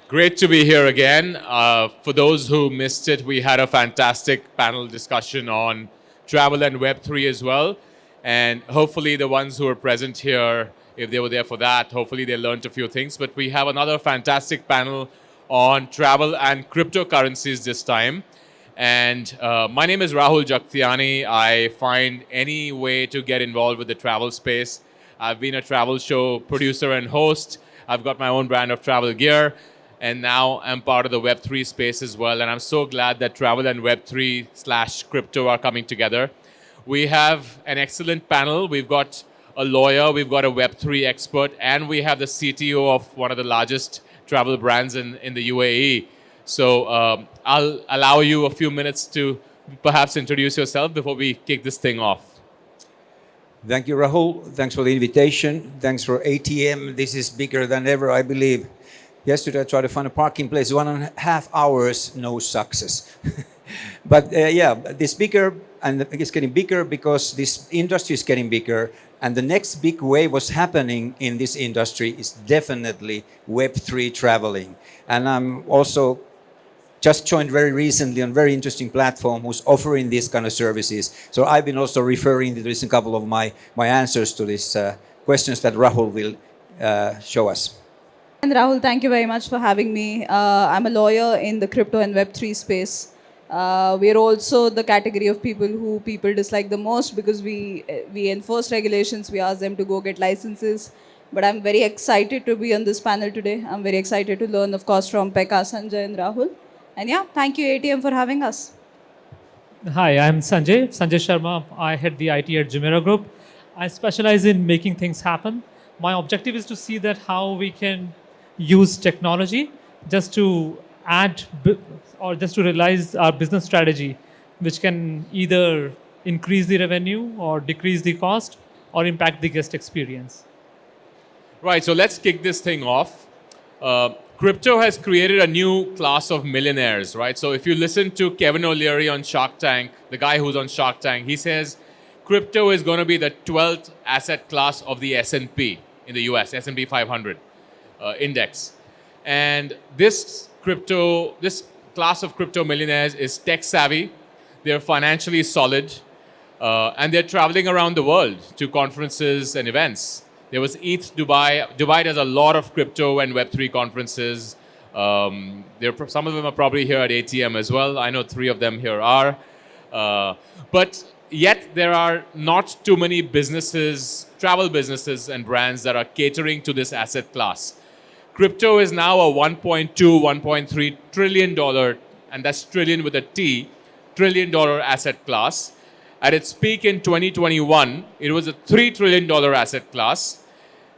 Great to be here again. For those who missed it, we had a fantastic panel discussion on travel and Web3 as well. And hopefully, the ones who are present here, if they were there for that, hopefully they learned a few things. But we have another fantastic panel on travel and cryptocurrencies this time. And my name is Rahul Jaktiani. I find any way to get involved with the travel space. I've been a travel show producer and host. I've got my own brand of travel gear. And now I'm part of the Web3 space as well. And I'm so glad that travel and Web3/crypto are coming together. We have an excellent panel. We've got a lawyer, we've got a Web3 expert, and we have the CTO of one of the largest travel brands in the UAE. So I'll allow you a few minutes to perhaps introduce yourself before we kick this thing off. Thank you, Rahul. Thanks for the invitation. Thanks for ATM. This is bigger than ever, I believe. Yesterday, I tried to find a parking place, 1.5 hours, no success. But yeah, this bigger, and it's getting bigger because this industry is getting bigger. And the next big wave was happening in this industry is definitely Web3 traveling. And I'm also just joined very recently on a very interesting platform who's offering these kind of services. So I've been also referring to this in a couple of my answers to these questions that Rahul will show us. And Rahul, thank you very much for having me. I'm a lawyer in the crypto and Web3 space. We are also the category of people dislike the most because we enforce regulations. We ask them to go get licenses. But I'm very excited to be on this panel today. I'm very excited to learn, of course, from Pekka, Sanjay, and Rahul. And yeah, thank you ATM for having us. Hi, I'm Sanjay Sharma. I head the IT at Jumeirah Group. I specialize in making things happen. My objective is to see that how we can use technology just to add or just to realize our business strategy, which can either increase the revenue or decrease the cost or impact the guest experience. Right, so let's kick this thing off. Crypto has created a new class of millionaires, right? So if you listen to Kevin O'Leary on Shark Tank, the guy who's on Shark Tank, he says crypto is going to be the 12th asset class of the S&P in the US, S&P 500 index. And this class of crypto millionaires is tech savvy, they're financially solid, and they're traveling around the world to conferences and events. There was ETH Dubai. Dubai does a lot of crypto and Web3 conferences. Some of them are probably here at ATM as well. I know 3 of them here are. But yet there are not too many businesses, travel businesses and brands that are catering to this asset class. Crypto is now a $1.2, $1.3 trillion, and that's trillion with a T, trillion dollar asset class. At its peak in 2021, it was a $3 trillion asset class.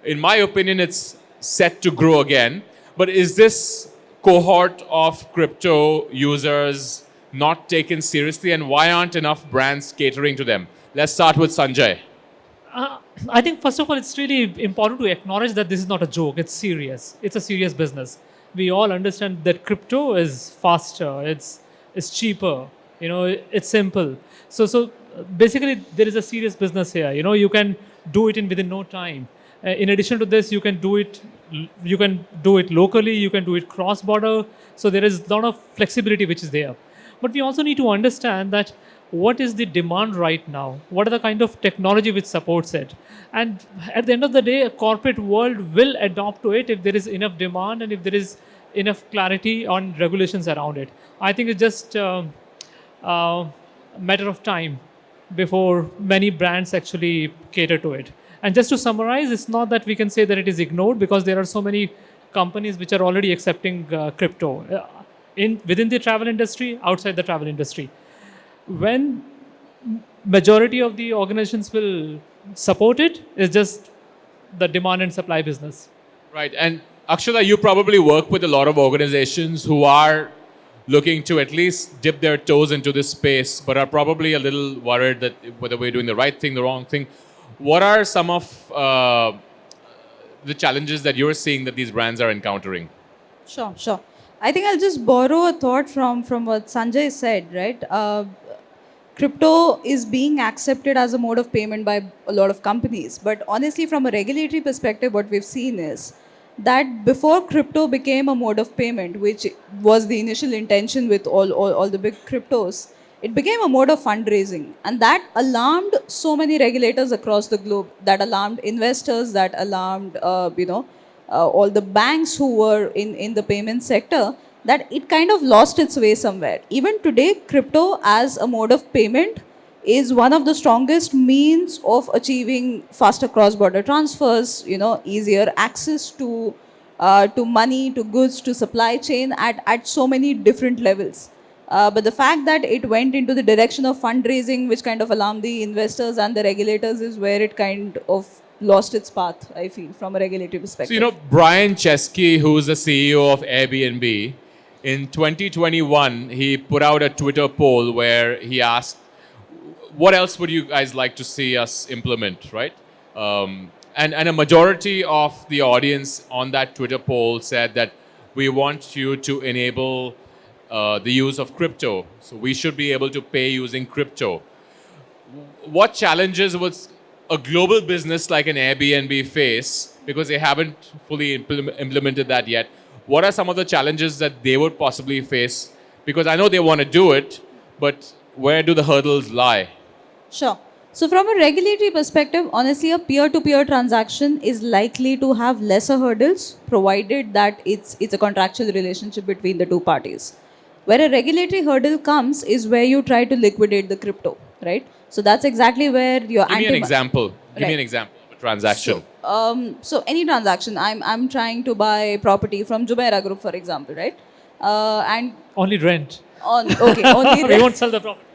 In my opinion, it's set to grow again. But is this cohort of crypto users not taken seriously, and why aren't enough brands catering to them? Let's start with Sanjay. I think first of all, it's really important to acknowledge that this is not a joke. It's serious. It's a serious business. We all understand that crypto is faster. It's cheaper. It's simple. So basically, there is a serious business here. You can do it within no time. In addition to this, you can do it. You can do it locally. You can do it cross-border. So there is a lot of flexibility which is there. But we also need to understand that what is the demand right now? What are the kind of technology which supports it? And at the end of the day, a corporate world will adopt to it if there is enough demand and if there is enough clarity on regulations around it. I think it's just a matter of time before many brands actually cater to it. And just to summarize, it's not that we can say that it is ignored because there are so many companies which are already accepting crypto within the travel industry, outside the travel industry. When majority of the organizations will support it, it's just the demand and supply business. Right, and Akshata, you probably work with a lot of organizations who are looking to at least dip their toes into this space, but are probably a little worried that whether we're doing the right thing, the wrong thing. What are some of the challenges that you're seeing that these brands are encountering? Sure. I think I'll just borrow a thought from what Sanjay said, right? Crypto is being accepted as a mode of payment by a lot of companies. But honestly, from a regulatory perspective, what we've seen is that before crypto became a mode of payment, which was the initial intention with all the big cryptos, it became a mode of fundraising. And that alarmed so many regulators across the globe, that alarmed investors, that alarmed, all the banks who were in the payment sector, that it kind of lost its way somewhere. Even today, crypto as a mode of payment is one of the strongest means of achieving faster cross-border transfers, easier access to money, to goods, to supply chain at so many different levels. But the fact that it went into the direction of fundraising, which kind of alarmed the investors and the regulators, is where it kind of lost its path, I feel, from a regulatory perspective. So, Brian Chesky, who's the CEO of Airbnb, in 2021, he put out a Twitter poll where he asked, what else would you guys like to see us implement, right? And a majority of the audience on that Twitter poll said that we want you to enable the use of crypto. So we should be able to pay using crypto. What challenges would a global business like an Airbnb face, because they haven't fully implemented that yet? What are some of the challenges that they would possibly face? Because I know they want to do it, but where do the hurdles lie? Sure. So from a regulatory perspective, honestly, a peer-to-peer transaction is likely to have lesser hurdles, provided that it's a contractual relationship between the two parties. Where a regulatory hurdle comes is where you try to liquidate the crypto, right? So that's exactly where your Give me an example. Give me Right. an example of a transaction. So any transaction, I'm trying to buy property from Jumeirah Group, for example, right? And Only rent. only We won't sell the property.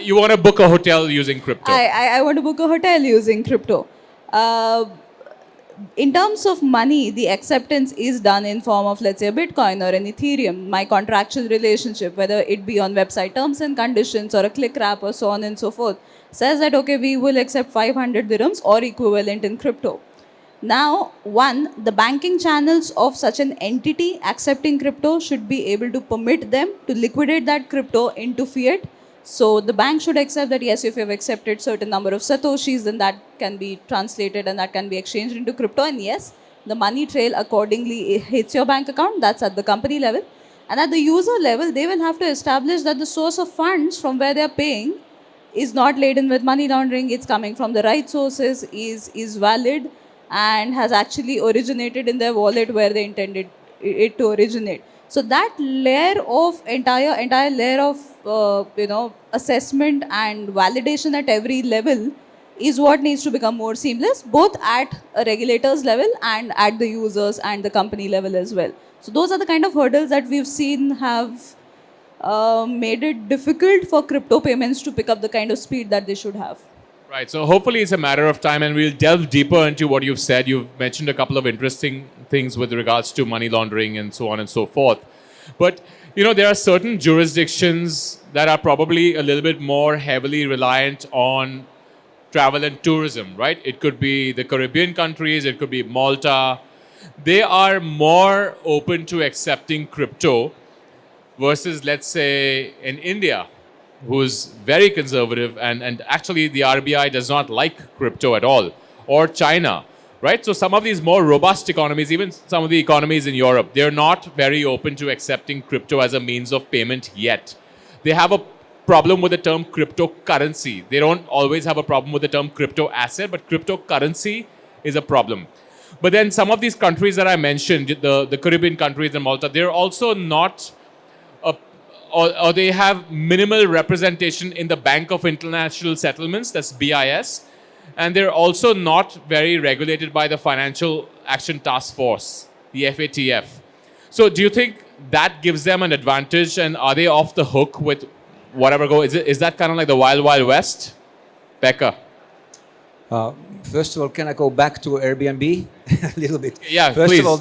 You want to book a hotel using crypto. I want to book a hotel using crypto. In terms of money, the acceptance is done in form of, let's say, a Bitcoin or an Ethereum. My contractual relationship, whether it be on website terms and conditions or a click wrap or so on and so forth, says that, okay, we will accept 500 dirhams or equivalent in crypto. Now, the banking channels of such an entity accepting crypto should be able to permit them to liquidate that crypto into fiat. So the bank should accept that, yes, if you have accepted certain number of satoshis, then that can be translated and that can be exchanged into crypto. And yes, the money trail accordingly hits your bank account. That's at the company level. And at the user level, they will have to establish that the source of funds from where they are paying is not laden with money laundering. It's coming from the right sources, is valid, and has actually originated in their wallet where they intended it to originate. So that layer of entire layer of assessment and validation at every level is what needs to become more seamless, both at a regulator's level and at the users and the company level as well. So those are the kind of hurdles that we've seen have made it difficult for crypto payments to pick up the kind of speed that they should have. Right. So hopefully it's a matter of time, and we'll delve deeper into what you've said. You've mentioned a couple of interesting things with regards to money laundering and so on and so forth. But, there are certain jurisdictions that are probably a little bit more heavily reliant on travel and tourism, right? It could be the Caribbean countries, it could be Malta. They are more open to accepting crypto versus, let's say, in India, who's very conservative, and actually the RBI does not like crypto at all, or China, right? So some of these more robust economies, even some of the economies in Europe, they're not very open to accepting crypto as a means of payment yet. They have a problem with the term cryptocurrency. They don't always have a problem with the term crypto asset, but cryptocurrency is a problem. But then some of these countries that I mentioned, the Caribbean countries and Malta, they're also not or they have minimal representation in the Bank of International Settlements, that's BIS, and they're also not very regulated by the Financial Action Task Force, the FATF. So do you think that gives them an advantage, and are they off the hook with whatever goes? Is that kind of like the Wild Wild West? Becca? First of all, can I go back to Airbnb a little bit? Yeah, First please. of all,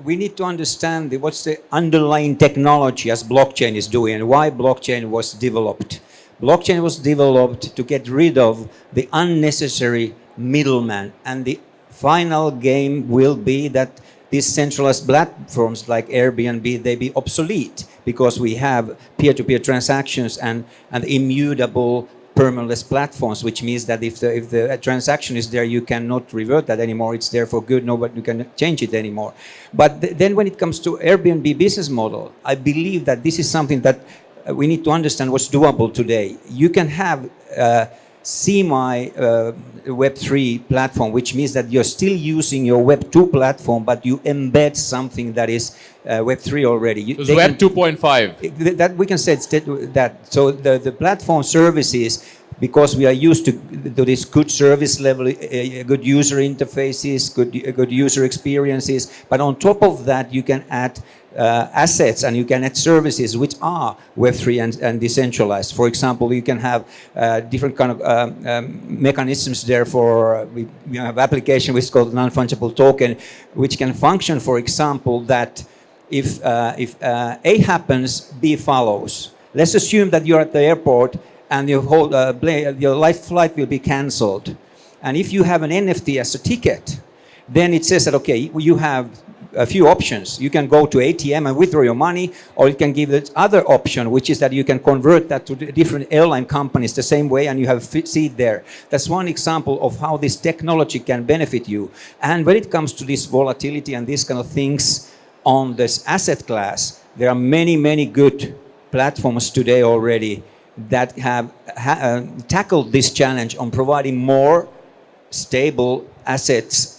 we need to understand what's the underlying technology as blockchain is doing and why blockchain was developed. Blockchain was developed to get rid of the unnecessary middleman, and the final game will be that these centralized platforms like Airbnb, they be obsolete because we have peer-to-peer transactions and immutable permissionless platforms, which means that if the transaction is there, you cannot revert that anymore. It's there for good. Nobody can change it anymore. But then when it comes to Airbnb business model, I believe that this is something that we need to understand what's doable today. You can have semi Web3 platform, which means that you're still using your Web2 platform, but you embed something that is Web3 already. It's Web 2.5. That we can say it's that. So the platform services, because we are used to this good service level, good user interfaces, good user experiences. But on top of that, you can add assets and you can add services which are Web3 and decentralized. For example, you can have different kind of mechanisms there for, we have application which is called non-fungible token, which can function, for example, that if A happens, B follows. Let's assume that you're at the airport and your whole your flight will be cancelled. And if you have an NFT as a ticket, then it says that, okay, you have a few options. You can go to ATM and withdraw your money, or you can give the other option, which is that you can convert that to different airline companies the same way, and you have a seat there. That's one example of how this technology can benefit you. And when it comes to this volatility and these kind of things on this asset class, there are many, many good platforms today already that have tackled this challenge on providing more stable assets,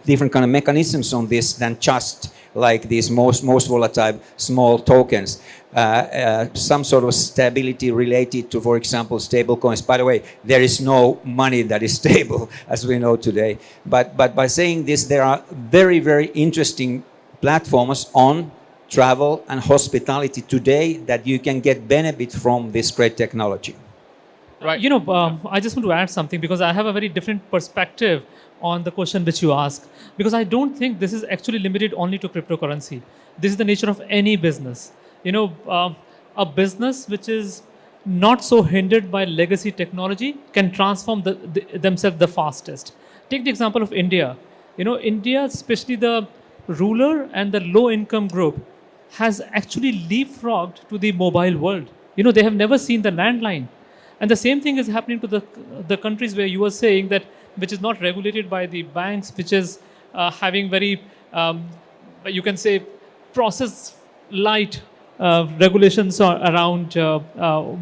different kind of mechanisms on this than just like these most volatile small tokens. Some sort of stability related to, for example, stable coins. By the way, there is no money that is stable, as we know today. But by saying this, there are very, very interesting platforms on travel and hospitality today that you can get benefit from this great technology. Right. I just want to add something because I have a very different perspective on the question which you ask. Because I don't think this is actually limited only to cryptocurrency. This is the nature of any business. A business which is not so hindered by legacy technology can transform themselves the fastest. Take the example of India. India, especially the rural and the low income group, has actually leapfrogged to the mobile world. They have never seen the landline. And the same thing is happening to the countries where you were saying that, which is not regulated by the banks, which is having very, you can say, process light regulations around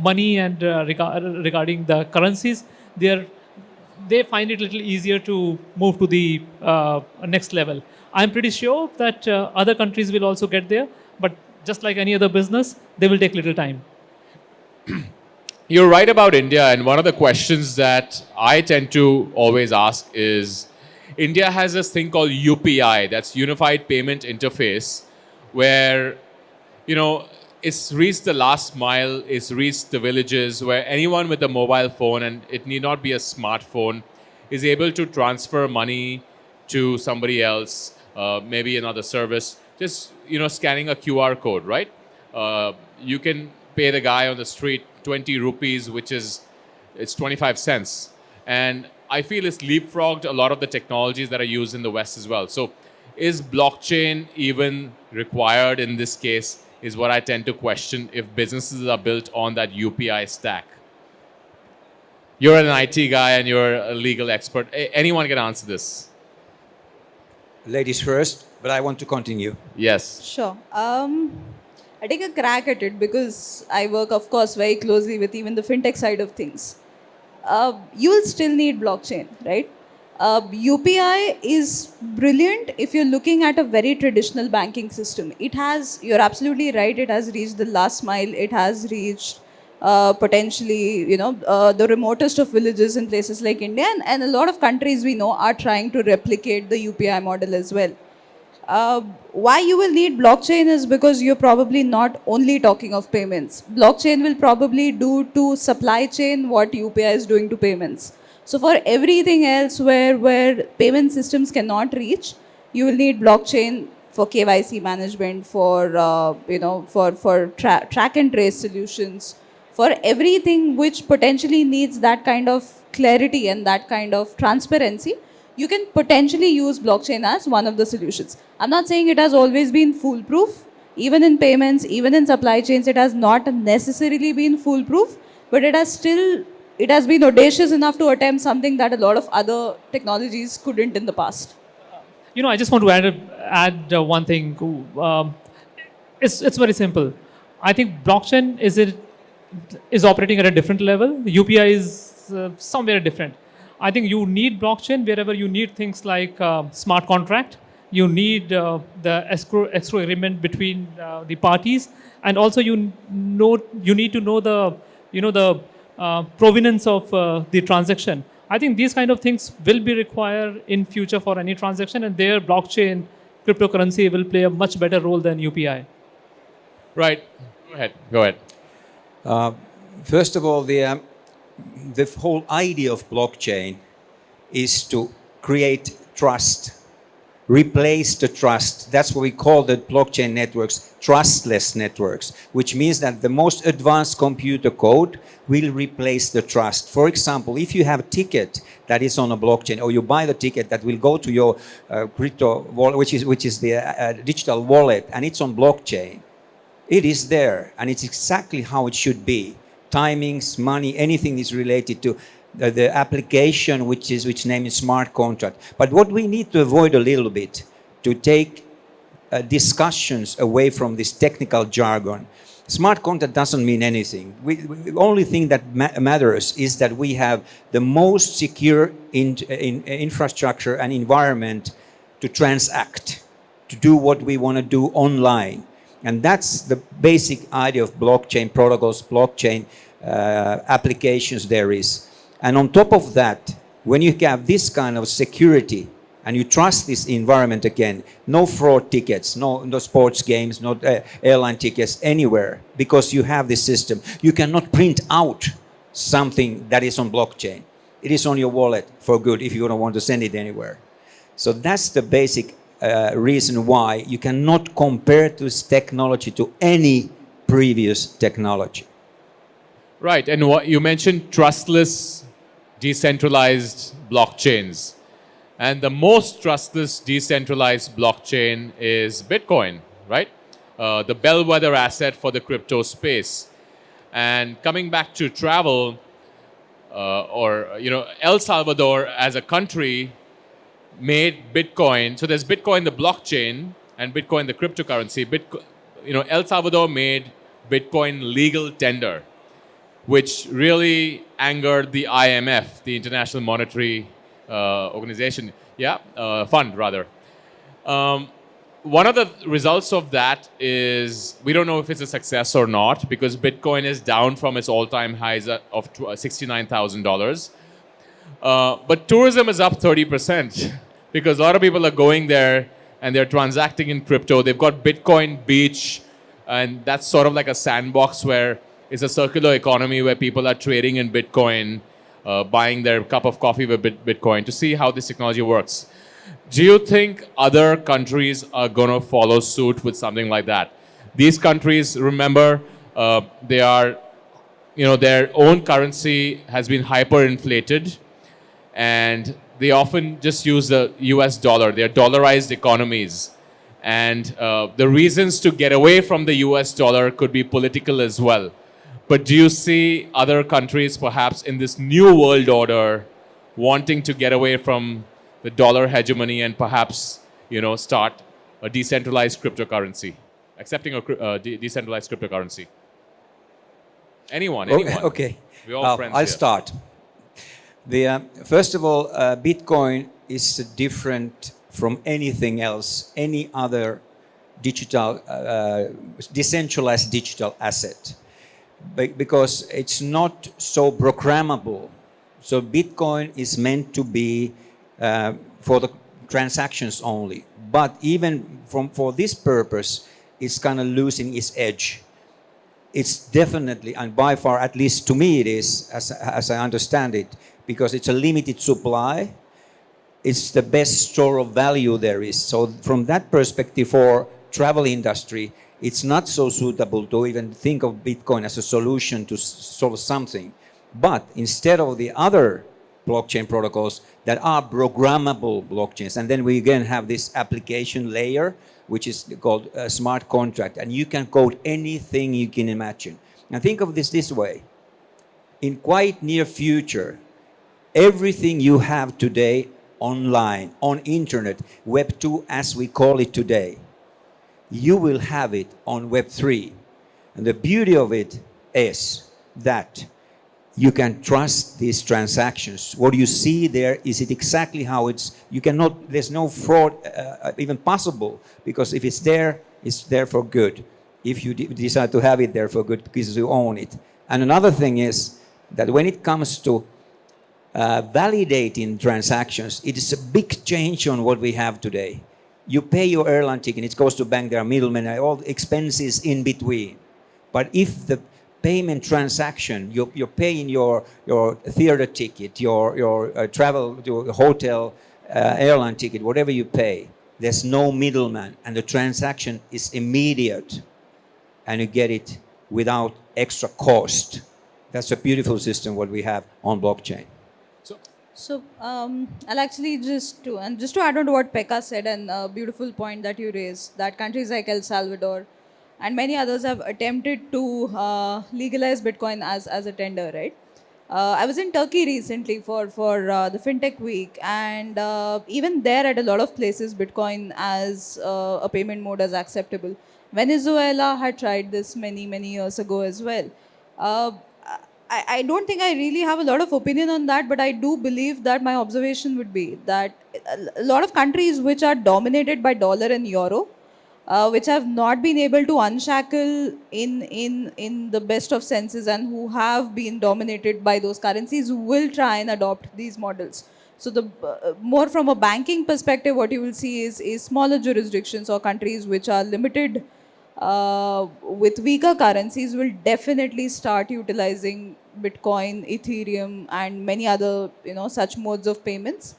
money and regarding the currencies. They find it a little easier to move to the next level. I'm pretty sure that other countries will also get there, but just like any other business, they will take little time. You're right about India, and one of the questions that I tend to always ask is, India has this thing called UPI, that's Unified Payment Interface, where, it's reached the last mile, it's reached the villages, where anyone with a mobile phone, and it need not be a smartphone, is able to transfer money to somebody else, maybe another service, just, scanning a QR code, right? You can pay the guy on the street 20 rupees, it's 25 cents. And I feel it's leapfrogged a lot of the technologies that are used in the West as well. So is blockchain even required in this case, is what I tend to question if businesses are built on that UPI stack. You're an IT guy and you're a legal expert. Anyone can answer this. Ladies first, but I want to continue. Yes. Sure. I take a crack at it because I work, of course, very closely with even the fintech side of things. You will still need blockchain, right? UPI is brilliant if you're looking at a very traditional banking system. You're absolutely right, it has reached the last mile. It has reached potentially, the remotest of villages in places like India. And a lot of countries we know are trying to replicate the UPI model as well. Why you will need blockchain is because you're probably not only talking of payments. Blockchain will probably do to supply chain what UPI is doing to payments. So for everything else where payment systems cannot reach, you will need blockchain for KYC management, for track and trace solutions, for everything which potentially needs that kind of clarity and that kind of transparency. You can potentially use blockchain as one of the solutions. I'm not saying it has always been foolproof. Even in payments, even in supply chains, it has not necessarily been foolproof, but it has still it has been audacious enough to attempt something that a lot of other technologies couldn't in the past. I just want to add one thing. It's very simple. I think blockchain is operating at a different level. UPI is somewhere different. I think you need blockchain wherever you need things like smart contract. You need the escrow agreement between the parties, and also you need to know the provenance of the transaction. I think these kind of things will be required in future for any transaction, and there blockchain cryptocurrency will play a much better role than UPI. Right. Go ahead. First of all, the whole idea of blockchain is to create trust, replace the trust. That's what we call the blockchain networks, trustless networks, which means that the most advanced computer code will replace the trust. For example, if you have a ticket that is on a blockchain, or you buy the ticket that will go to your crypto wallet, which is the digital wallet, and it's on blockchain, it is there, and it's exactly how it should be. Timings, money, anything is related to the application, which name is smart contract. But what we need to avoid a little bit, to take discussions away from this technical jargon. Smart contract doesn't mean anything. The only thing that matters is that we have the most secure infrastructure and environment to transact, to do what we want to do online. And that's the basic idea of blockchain protocols, blockchain applications there is. And on top of that, when you have this kind of security and you trust this environment again, no fraud tickets, no sports games, no airline tickets anywhere, because you have this system. You cannot print out something that is on blockchain. It is on your wallet for good if you don't want to send it anywhere. So that's the basic reason why you cannot compare this technology to any previous technology. Right, and what you mentioned, trustless, decentralized blockchains. And the most trustless decentralized blockchain is Bitcoin, right? The bellwether asset for the crypto space. And coming back to travel, El Salvador as a country made Bitcoin. So there's Bitcoin, the blockchain, and Bitcoin, the cryptocurrency. El Salvador made Bitcoin legal tender, which really angered the IMF, the International Monetary Organization, fund rather. One of the results of that is, we don't know if it's a success or not, because Bitcoin is down from its all-time highs of $69,000. But tourism is up 30% because a lot of people are going there and they're transacting in crypto. They've got Bitcoin Beach, and that's sort of like a sandbox where it's a circular economy where people are trading in Bitcoin, buying their cup of coffee with Bitcoin to see how this technology works. Do you think other countries are going to follow suit with something like that? These countries, remember, they are, their own currency has been hyperinflated, and they often just use the US dollar. They're dollarized economies. And the reasons to get away from the US dollar could be political as well. But do you see other countries perhaps in this new world order wanting to get away from the dollar hegemony and perhaps, start a decentralized cryptocurrency, accepting a decentralized cryptocurrency? Anyone? Okay. We're all friends I'll here. start. First of all, Bitcoin is different from anything else, any other digital, decentralized digital asset, because it's not so programmable. So Bitcoin is meant to be for the transactions only. But even for this purpose, it's kind of losing its edge. It's definitely, and by far, at least to me it is, as I understand it, because it's a limited supply, it's the best store of value there is. So from that perspective, for travel industry, it's not so suitable to even think of Bitcoin as a solution to solve something. But instead of the other blockchain protocols that are programmable blockchains, and then we again have this application layer, which is called a smart contract, and you can code anything you can imagine. And think of this way. in quite near future, everything you have today online, on internet, Web 2 as we call it today, you will have it on Web 3. And the beauty of it is that you can trust these transactions. What you see there, is it exactly how you cannot, there's no fraud even possible, because if it's there for good. If you decide to have it there for good because you own it. And another thing is that when it comes to validating transactions, it is a big change on what we have today. You pay your airline ticket, it goes to bank, there are middlemen, all the expenses in between. But if the payment transaction, you're paying your theater ticket, your travel to hotel, airline ticket, whatever you pay, there's no middleman, and the transaction is immediate, and you get it without extra cost. That's a beautiful system what we have on blockchain. So I'll actually just to add on to what Pekka said, and a beautiful point that you raised, that countries like El Salvador and many others have attempted to legalize Bitcoin as a tender, right? I was in Turkey recently for the FinTech Week, and even there, at a lot of places, Bitcoin as a payment mode is acceptable. Venezuela had tried this many years ago as well. I don't think I really have a lot of opinion on that, but I do believe that my observation would be that a lot of countries which are dominated by dollar and euro, which have not been able to unshackle in the best of senses, and who have been dominated by those currencies, will try and adopt these models. So the more from a banking perspective, what you will see is smaller jurisdictions or countries which are limited with weaker currencies will definitely start utilizing Bitcoin, Ethereum, and many other such modes of payments.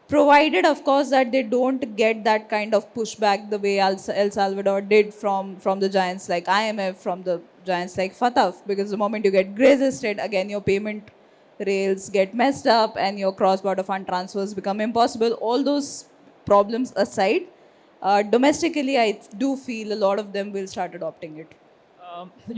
Provided, of course, that they don't get that kind of pushback the way El Salvador did from the giants like IMF, from the giants like Fatah, because the moment you get gray listed, again your payment rails get messed up and your cross-border fund transfers become impossible. All those problems aside, domestically, I do feel a lot of them will start adopting it.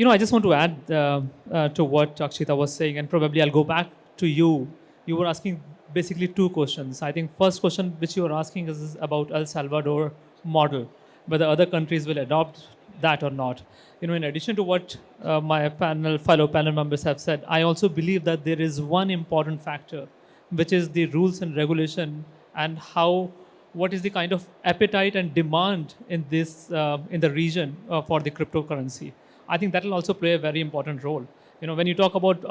I just want to add to what Akshita was saying, and probably I'll go back to you. You were asking basically two questions. I think first question which you were asking is about El Salvador model, whether other countries will adopt that or not. In addition to what my fellow panel members have said, I also believe that there is one important factor, which is the rules and regulation, and what is the kind of appetite and demand in the region for the cryptocurrency. I think that will also play a very important role. When you talk about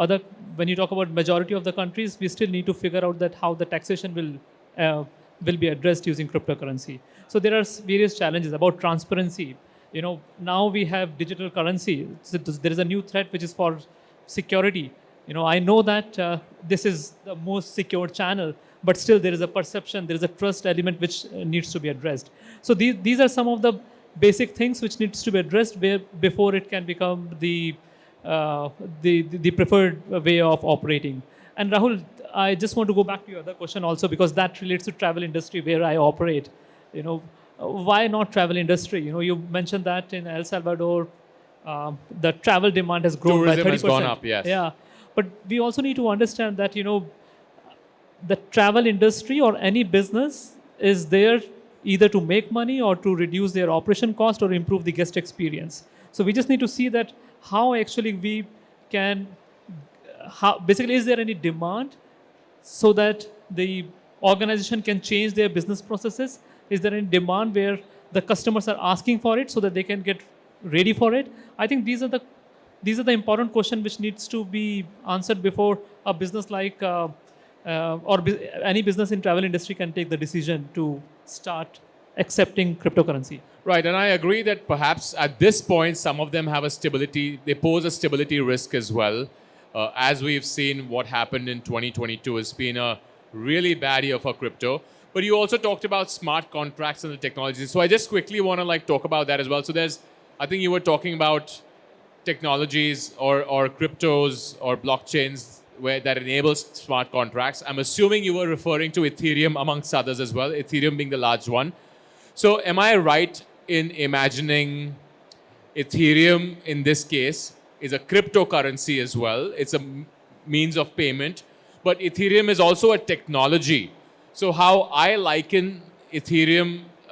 majority of the countries, we still need to figure out that how the taxation will be addressed using cryptocurrency. So there are various challenges about transparency. Now we have digital currency. So there is a new threat which is for security. I know that this is the most secure channel, but still there is a perception, there is a trust element which needs to be addressed. So these are some of the basic things which needs to be addressed before it can become the preferred way of operating. And Rahul, I just want to go back to your other question also, because that relates to travel industry where I operate. Why not travel industry? You mentioned that in El Salvador, the travel demand has grown by 30%. Tourism has gone up, yes. Yeah, but we also need to understand that the travel industry or any business is there either to make money or to reduce their operation cost or improve the guest experience. So we just need to see that how actually we can, basically is there any demand so that the organization can change their business processes? Is there any demand where the customers are asking for it so that they can get ready for it? I think these are the important questions which needs to be answered before a business like any business in travel industry can take the decision to start accepting cryptocurrency. Right, and I agree that perhaps at this point, some of them have they pose a stability risk as well. As we've seen what happened in 2022 has been a really bad year for crypto. But you also talked about smart contracts and the technology. So I just quickly want to talk about that as well. So I think you were talking about technologies or cryptos or blockchains that enables smart contracts. I'm assuming you were referring to Ethereum amongst others as well, Ethereum being the large one. So am I right in imagining Ethereum in this case is a cryptocurrency as well. It's a means of payment. But Ethereum is also a technology. So how I liken Ethereum,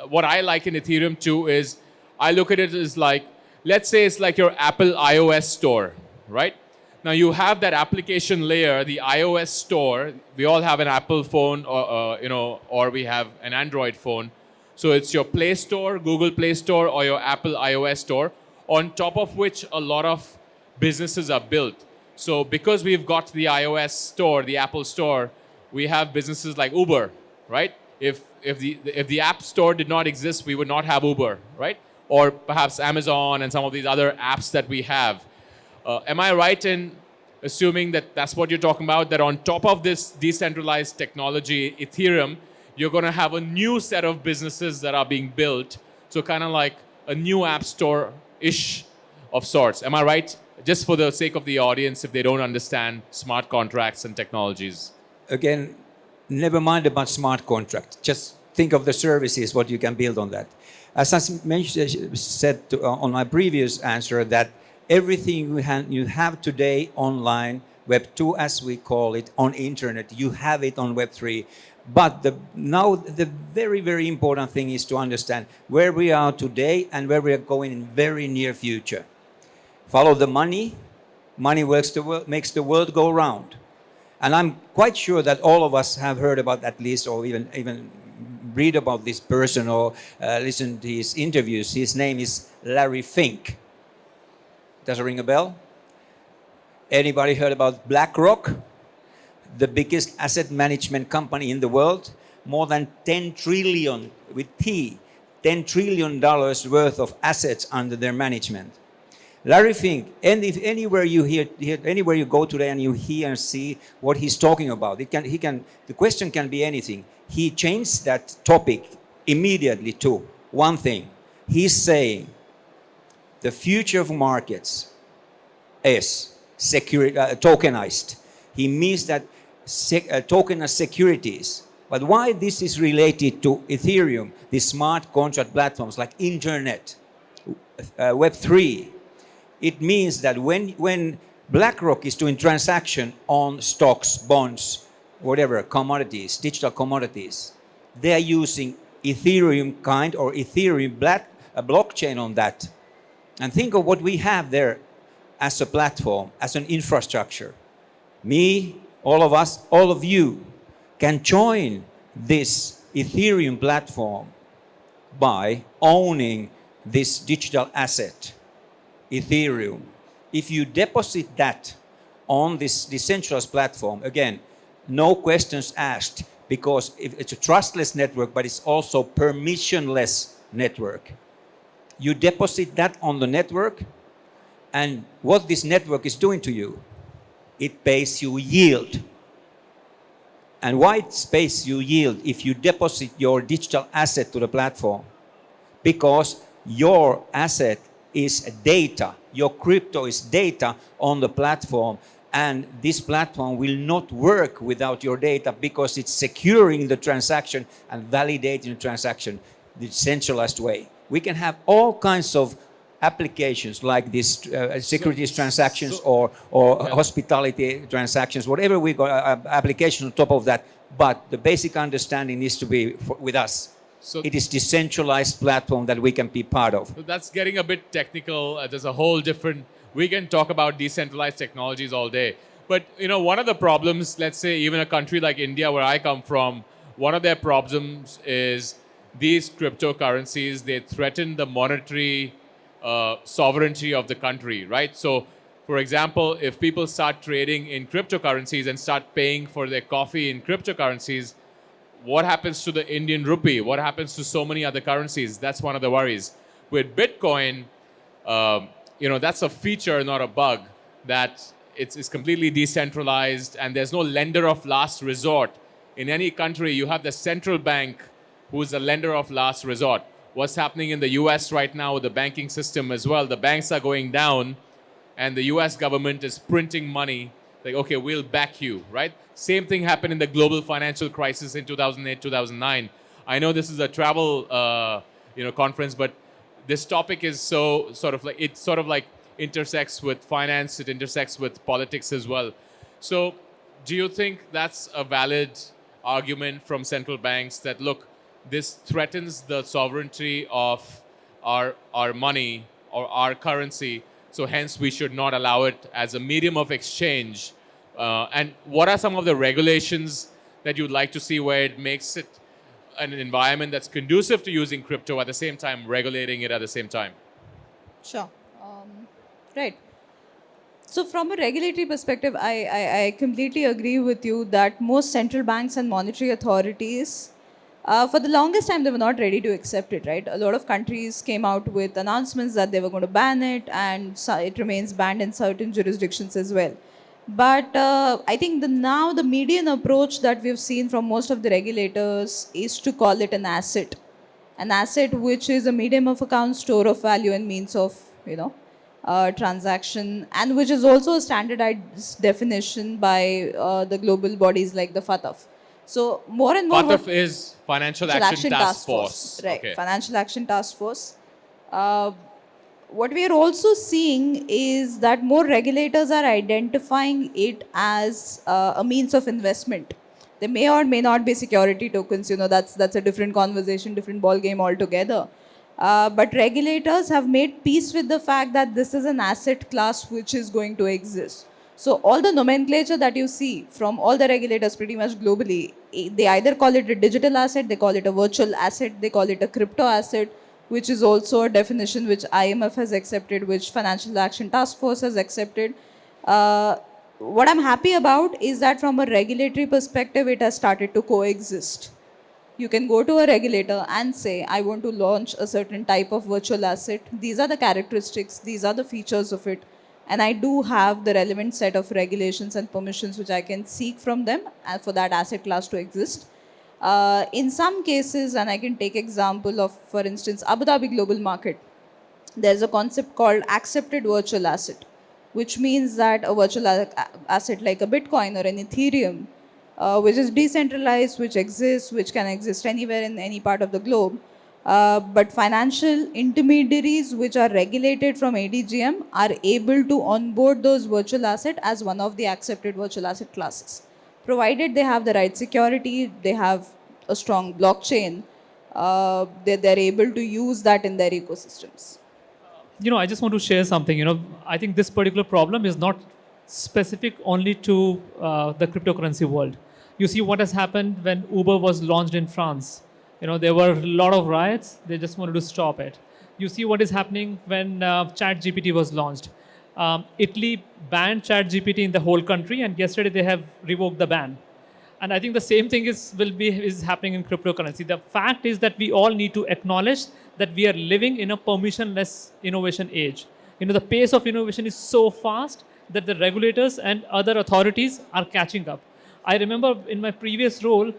what I liken Ethereum to is, I look at it as like, let's say it's like your Apple iOS store, right? Now you have that application layer, the iOS store. We all have an Apple phone, or we have an Android phone. So it's your Play Store, Google Play Store, or your Apple iOS store, on top of which a lot of businesses are built. So because we've got the iOS store, the Apple store, we have businesses like Uber, right? If the App Store did not exist, we would not have Uber, right? Or perhaps Amazon and some of these other apps that we have. Am I right in assuming that that's what you're talking about? That on top of this decentralized technology, Ethereum, you're going to have a new set of businesses that are being built. So kind of like a new app store-ish of sorts. Am I right? Just for the sake of the audience, if they don't understand smart contracts and technologies. Again, never mind about smart contract. Just think of the services, what you can build on that. As I said on my previous answer, that everything you have today online, Web 2 as we call it, on internet, you have it on Web 3. But now the very, very important thing is to understand where we are today and where we are going in very near future. Follow the money. Money makes the world go round. And I'm quite sure that all of us have heard about at least, or even read about this person or listen to his interviews. His name is Larry Fink. Does it ring a bell? Anybody heard about BlackRock? The biggest asset management company in the world? More than 10 trillion, with T, $10 trillion worth of assets under their management. Larry Fink, and if anywhere you anywhere you go today and you hear and see what he's talking about, the question can be anything. He changed that topic immediately to one thing. He's saying the future of markets is tokenized. He means that tokenized securities. But why this is related to Ethereum, the smart contract platforms like internet, Web 3, it means that when BlackRock is doing transaction on stocks, bonds, whatever, commodities, digital commodities, they are using Ethereum kind or Ethereum blockchain on that. And think of what we have there as a platform, as an infrastructure. Me, all of us, all of you can join this Ethereum platform by owning this digital asset, Ethereum. If you deposit that on this decentralized platform, again, no questions asked, because it's a trustless network, but it's also permissionless network. You deposit that on the network, and what this network is doing to you, it pays you yield. And why it pays you yield if you deposit your digital asset to the platform? Because your asset is data. Your crypto is data on the platform, and this platform will not work without your data because it's securing the transaction and validating the transaction the decentralized way. We can have all kinds of applications like this, securities transactions or hospitality transactions, whatever we got, application on top of that. But the basic understanding needs to be with us. So it is decentralized platform that we can be part of. So that's getting a bit technical. There's a whole different, we can talk about decentralized technologies all day. But one of the problems, let's say even a country like India, where I come from, one of their problems is these cryptocurrencies, they threaten the monetary sovereignty of the country, right? So for example, if people start trading in cryptocurrencies and start paying for their coffee in cryptocurrencies, what happens to the Indian rupee? What happens to so many other currencies? That's one of the worries. With Bitcoin, that's a feature, not a bug, that it's completely decentralized and there's no lender of last resort. In any country, you have the central bank who's the lender of last resort. What's happening in the US right now with the banking system as well? The banks are going down and the US government is printing money. Like, okay, we'll back you, right? Same thing happened in the global financial crisis in 2008, 2009. I know this is a travel, conference, but this topic is so sort of like intersects with finance, it intersects with politics as well. So, do you think that's a valid argument from central banks that, look, this threatens the sovereignty of our money or our currency, so hence we should not allow it as a medium of exchange? And what are some of the regulations that you'd like to see where it makes it an environment that's conducive to using crypto at the same time regulating it at the same time? Sure. Right. So, from a regulatory perspective, I completely agree with you that most central banks and monetary authorities, for the longest time, they were not ready to accept it, right? A lot of countries came out with announcements that they were going to ban it, and it remains banned in certain jurisdictions as well. But I think now the median approach that we've seen from most of the regulators is to call it an asset which is a medium of account, store of value, and means of transaction, and which is also a standardized definition by the global bodies like the FATF. So more and more FATF is Financial Action Task Force. Right? Okay. Financial Action Task Force. What we are also seeing is that more regulators are identifying it as a means of investment. They may or may not be security tokens. That's a different conversation, different ball game altogether. But regulators have made peace with the fact that this is an asset class which is going to exist. So all the nomenclature that you see from all the regulators pretty much globally, they either call it a digital asset, they call it a virtual asset, they call it a crypto asset, which is also a definition which IMF has accepted, which Financial Action Task Force has accepted. What I'm happy about is that from a regulatory perspective, it has started to coexist. You can go to a regulator and say, I want to launch a certain type of virtual asset. These are the characteristics, these are the features of it. And I do have the relevant set of regulations and permissions which I can seek from them for that asset class to exist. In some cases, and I can take example of, for instance, Abu Dhabi Global Market, there's a concept called accepted virtual asset, which means that a virtual asset like a Bitcoin or an Ethereum, which is decentralized, which exists, which can exist anywhere in any part of the globe. But financial intermediaries which are regulated from ADGM are able to onboard those virtual assets as one of the accepted virtual asset classes. Provided they have the right security, they have a strong blockchain, they're able to use that in their ecosystems. I just want to share something. I think this particular problem is not specific only to the cryptocurrency world. You see what has happened when Uber was launched in France. There were a lot of riots. They just wanted to stop it. You see what is happening when ChatGPT was launched. Italy banned ChatGPT in the whole country, and yesterday they have revoked the ban. And I think the same thing is happening in cryptocurrency. The fact is that we all need to acknowledge that we are living in a permissionless innovation age. The pace of innovation is so fast that the regulators and other authorities are catching up. I remember in my previous role,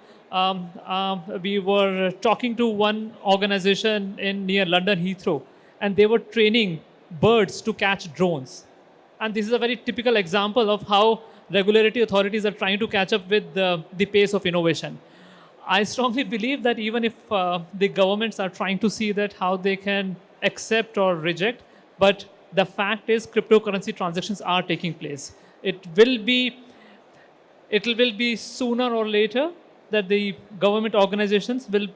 we were talking to one organization near London Heathrow, and they were training birds to catch drones. And this is a very typical example of how regulatory authorities are trying to catch up with the pace of innovation. I strongly believe that even if the governments are trying to see that how they can accept or reject, but the fact is cryptocurrency transactions are taking place. It will be sooner or later that the government organizations will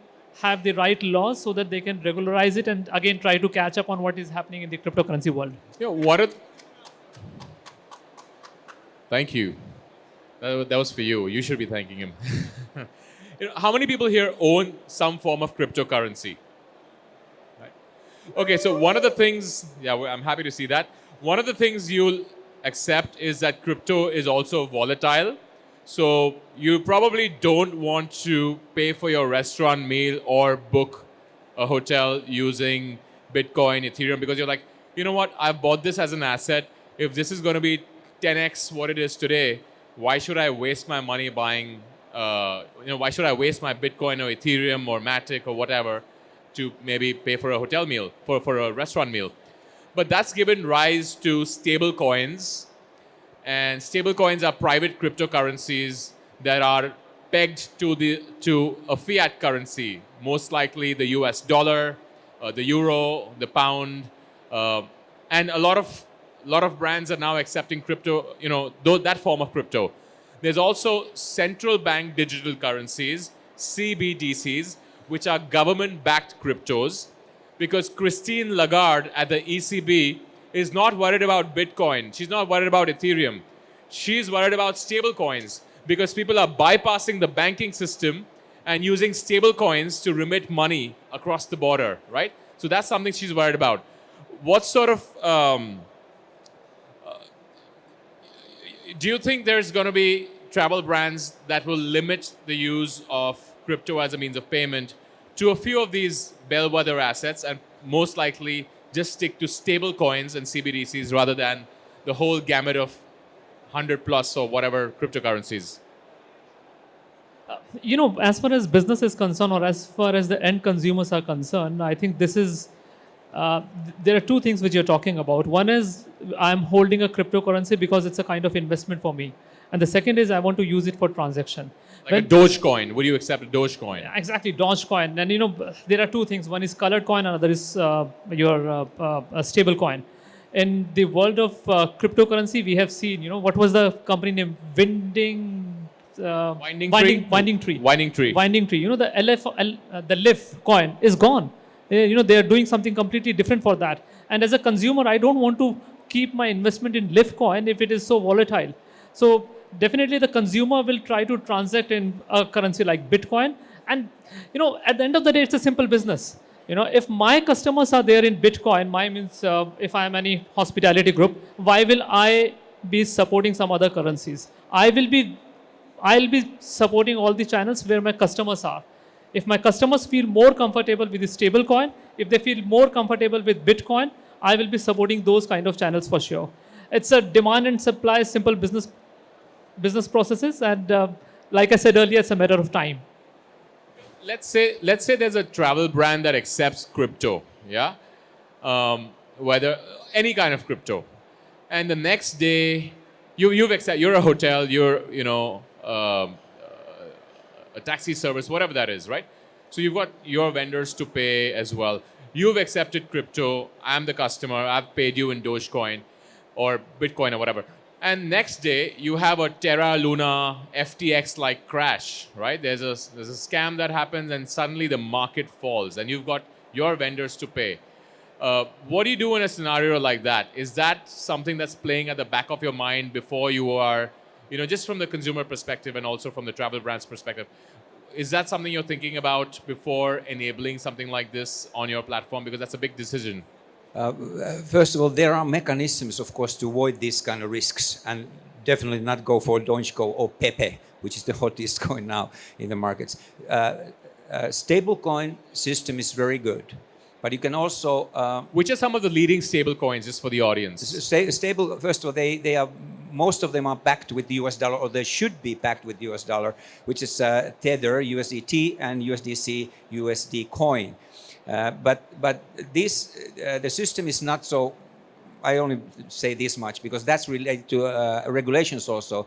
have the right laws so that they can regularize it and again try to catch up on what is happening in the cryptocurrency world. Thank you. That was for you. You should be thanking him. How many people here own some form of cryptocurrency? Right. Okay, so one of the things, I'm happy to see that. One of the things you'll accept is that crypto is also volatile. So you probably don't want to pay for your restaurant meal or book a hotel using Bitcoin, Ethereum, because you're like, you know what, I've bought this as an asset. If this is going to be 10x what it is today, why should I waste my money buying, why should I waste my Bitcoin or Ethereum or Matic or whatever to maybe pay for a hotel meal, for a restaurant meal? But that's given rise to stable coins. And stable coins are private cryptocurrencies that are pegged to a fiat currency, most likely the US dollar, the euro, the pound, and a lot of a lot of brands are now accepting crypto, though that form of crypto. There's also central bank digital currencies, CBDCs, which are government-backed cryptos, because Christine Lagarde at the ECB is not worried about Bitcoin. She's not worried about Ethereum. She's worried about stable coins because people are bypassing the banking system and using stable coins to remit money across the border, right? So that's something she's worried about. What sort of do you think there's going to be travel brands that will limit the use of crypto as a means of payment to a few of these bellwether assets and most likely just stick to stable coins and CBDCs rather than the whole gamut of 100 plus or whatever cryptocurrencies? As far as business is concerned, or as far as the end consumers are concerned, I think this is there are two things which you're talking about. One is I'm holding a cryptocurrency because it's a kind of investment for me, and the second is I want to use it for transaction. Like a Dogecoin. Would you accept a Dogecoin? Exactly, Dogecoin. And there are two things. One is colored coin, another is your a stable coin. In the world of cryptocurrency, we have seen, what was the company name? Winding Tree. Winding Tree. Winding Tree. Winding Tree. The LIF coin is gone. They are doing something completely different for that. And as a consumer, I don't want to keep my investment in LIF coin if it is so volatile. So definitely the consumer will try to transact in a currency like Bitcoin. And, at the end of the day, it's a simple business. If my customers are there in Bitcoin, means if I'm any hospitality group, why will I be supporting some other currencies? I'll be supporting all the channels where my customers are. If my customers feel more comfortable with the stable coin, if they feel more comfortable with Bitcoin, I will be supporting those kind of channels for sure. It's a demand and supply, simple business processes, and like I said earlier, it's a matter of time. Let's say there's a travel brand that accepts crypto, yeah, whether any kind of crypto, and the next day you're a hotel, you're a taxi service, whatever that is, right? So you've got your vendors to pay as well. You've accepted crypto. I'm the customer. I've paid you in Dogecoin or Bitcoin or whatever. And next day you have a Terra Luna FTX like crash, right? There's a scam that happens and suddenly the market falls and you've got your vendors to pay. What do you do in a scenario like that? Is that something that's playing at the back of your mind before you are, just from the consumer perspective and also from the travel brand's perspective? Is that something you're thinking about before enabling something like this on your platform? Because that's a big decision. First of all, there are mechanisms, of course, to avoid these kind of risks and definitely not go for Dogecoin or Pepe, which is the hottest coin now in the markets. Stablecoin system is very good. But you can also... Which are some of the leading stable coins, just for the audience? Stable, first of all, they are, most of them are backed with the US dollar, or they should be backed with US dollar, which is Tether, USDT, and USDC, USD coin. But this, the system is not so... I only say this much because that's related to regulations also.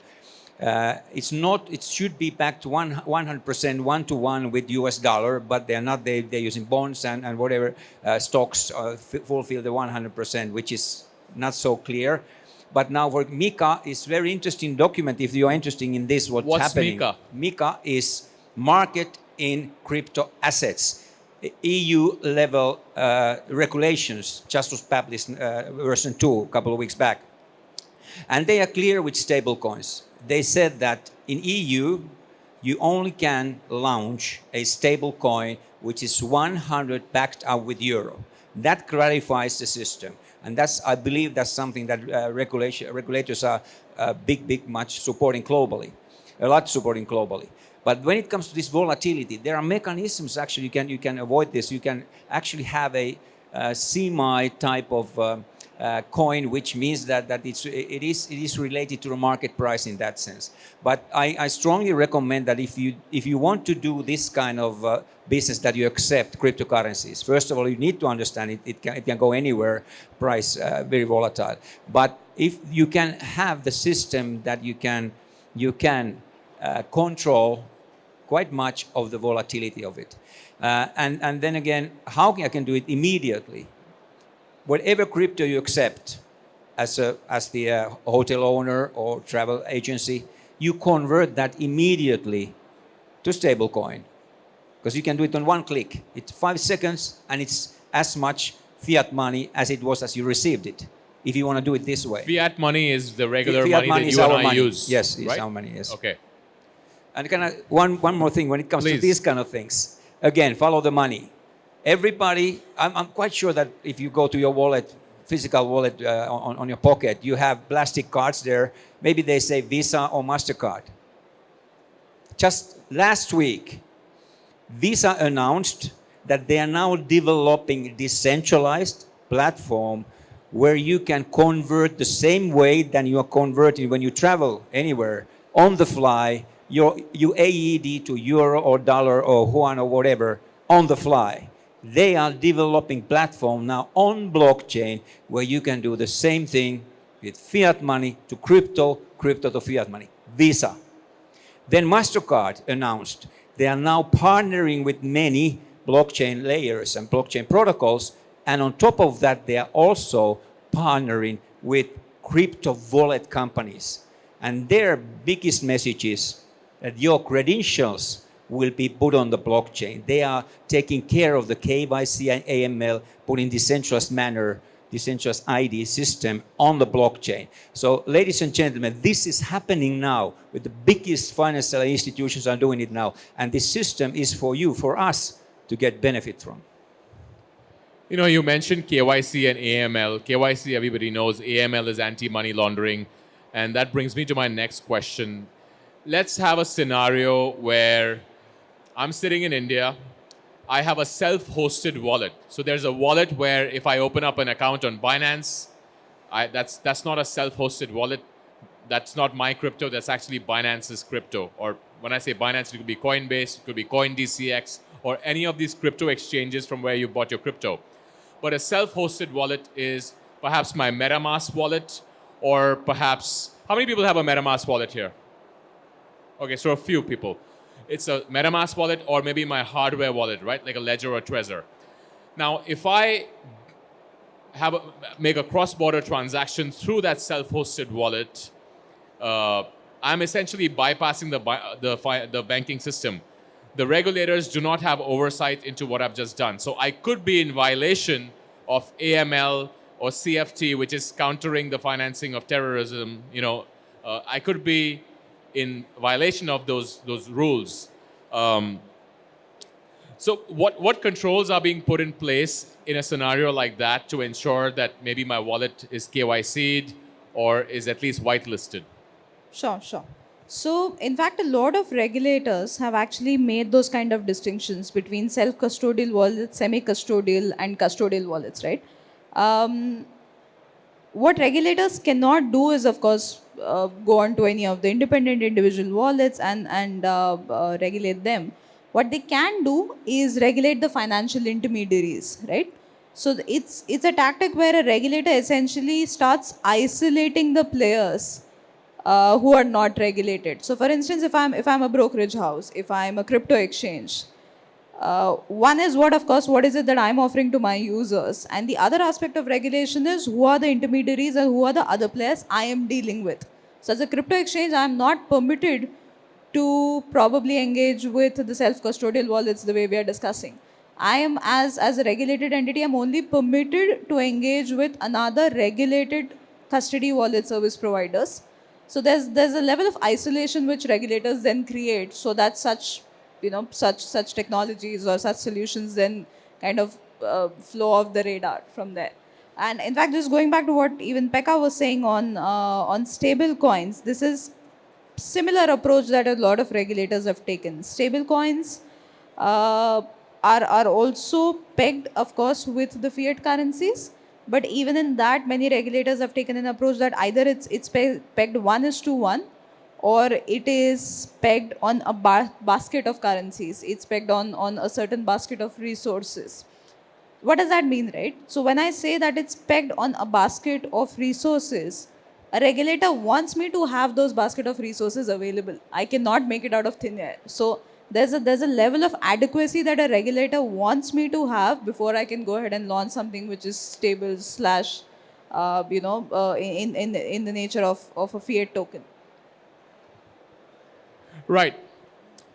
It's not. It should be backed 100% 1-to-1 with US dollar, but they're not. They're using bonds and whatever stocks fulfill the 100%, which is not so clear. But now for MiCA, it's very interesting document. If you are interested in this, what's happening? MiCA? MiCA is Market in Crypto Assets. EU level regulations just was published version 2 a couple of weeks back, and they are clear with stable coins. They said that in EU, you only can launch a stable coin which is 100 backed up with euro. That clarifies the system. And I believe that's something that regulators are much supporting globally, a lot supporting globally. But when it comes to this volatility, there are mechanisms actually you can avoid this. You can actually have a semi type of coin, which means that it is related to the market price in that sense. But I strongly recommend that if you want to do this kind of business, that you accept cryptocurrencies. First of all, you need to understand it can go anywhere, price very volatile. But if you can have the system that you can control quite much of the volatility of it, and then again, how I can do it immediately. Whatever crypto you accept, as the hotel owner or travel agency, you convert that immediately to stablecoin, because you can do it on one click. It's 5 seconds, and it's as much fiat money as it was as you received it, if you want to do it this way. Fiat money is the regular Fiat money that is you and our I money. use. Yes, it's right? our money, yes. Okay. And one more thing, when it comes to Please. these kind of things, again, follow the money. Everybody, I'm quite sure that if you go to your wallet, physical wallet on your pocket, you have plastic cards there. Maybe they say Visa or MasterCard. Just last week, Visa announced that they are now developing a decentralized platform where you can convert the same way that you are converting when you travel anywhere on the fly, your UAED to euro or dollar or yuan or whatever on the fly. They are developing platform now on blockchain where you can do the same thing with fiat money to crypto, crypto to fiat money. Visa. Then MasterCard announced they are now partnering with many blockchain layers and blockchain protocols, and on top of that, they are also partnering with crypto wallet companies. And their biggest message is that your credentials will be put on the blockchain. They are taking care of the KYC and AML, put in decentralized manner, decentralized ID system on the blockchain. So, ladies and gentlemen, this is happening now with the biggest financial institutions are doing it now. And this system is for you, for us, to get benefit from. You know, you mentioned KYC and AML. KYC, everybody knows. AML is anti-money laundering. And that brings me to my next question. Let's have a scenario where I'm sitting in India. I have a self-hosted wallet. So there's a wallet where if I open up an account on Binance, that's not a self-hosted wallet. That's not my crypto. That's actually Binance's crypto. Or when I say Binance, it could be Coinbase, it could be CoinDCX, or any of these crypto exchanges from where you bought your crypto. But a self-hosted wallet is perhaps my MetaMask wallet, or perhaps, how many people have a MetaMask wallet here? Okay, so a few people. It's a MetaMask wallet or maybe my hardware wallet, right? Like a Ledger or Trezor. Now, if I make a cross-border transaction through that self-hosted wallet, I'm essentially bypassing the banking system. The regulators do not have oversight into what I've just done. So I could be in violation of AML or CFT, which is countering the financing of terrorism. You know, I could be in violation of those rules. So what controls are being put in place in a scenario like that to ensure that maybe my wallet is KYC'd or is at least whitelisted? Sure. So, in fact, a lot of regulators have actually made those kind of distinctions between self-custodial wallets, semi-custodial, and custodial wallets, right? What regulators cannot do is, of course, go on to any of the independent individual wallets and regulate them. What they can do is regulate the financial intermediaries, right? So it's a tactic where a regulator essentially starts isolating the players who are not regulated. So, for instance, if I'm a brokerage house, if I'm a crypto exchange, one is what is it that I'm offering to my users, and the other aspect of regulation is who are the intermediaries and who are the other players I am dealing with. So, as a crypto exchange, I'm not permitted to probably engage with the self-custodial wallets the way we are discussing. I am, as a regulated entity, I'm only permitted to engage with another regulated custody wallet service providers. So there's a level of isolation which regulators then create, so that such technologies or such solutions then kind of flow off the radar from there. And in fact, just going back to what even Pekka was saying on stable coins, this is similar approach that a lot of regulators have taken. Stable coins are also pegged, of course, with the fiat currencies. But even in that, many regulators have taken an approach that either it's pegged 1:1, or it is pegged on a basket of currencies. It's pegged on a certain basket of resources. What does that mean, right? So when I say that it's pegged on a basket of resources, a regulator wants me to have those basket of resources available. I cannot make it out of thin air. So there's a level of adequacy that a regulator wants me to have before I can go ahead and launch something which is stable / in the nature of a fiat token. Right.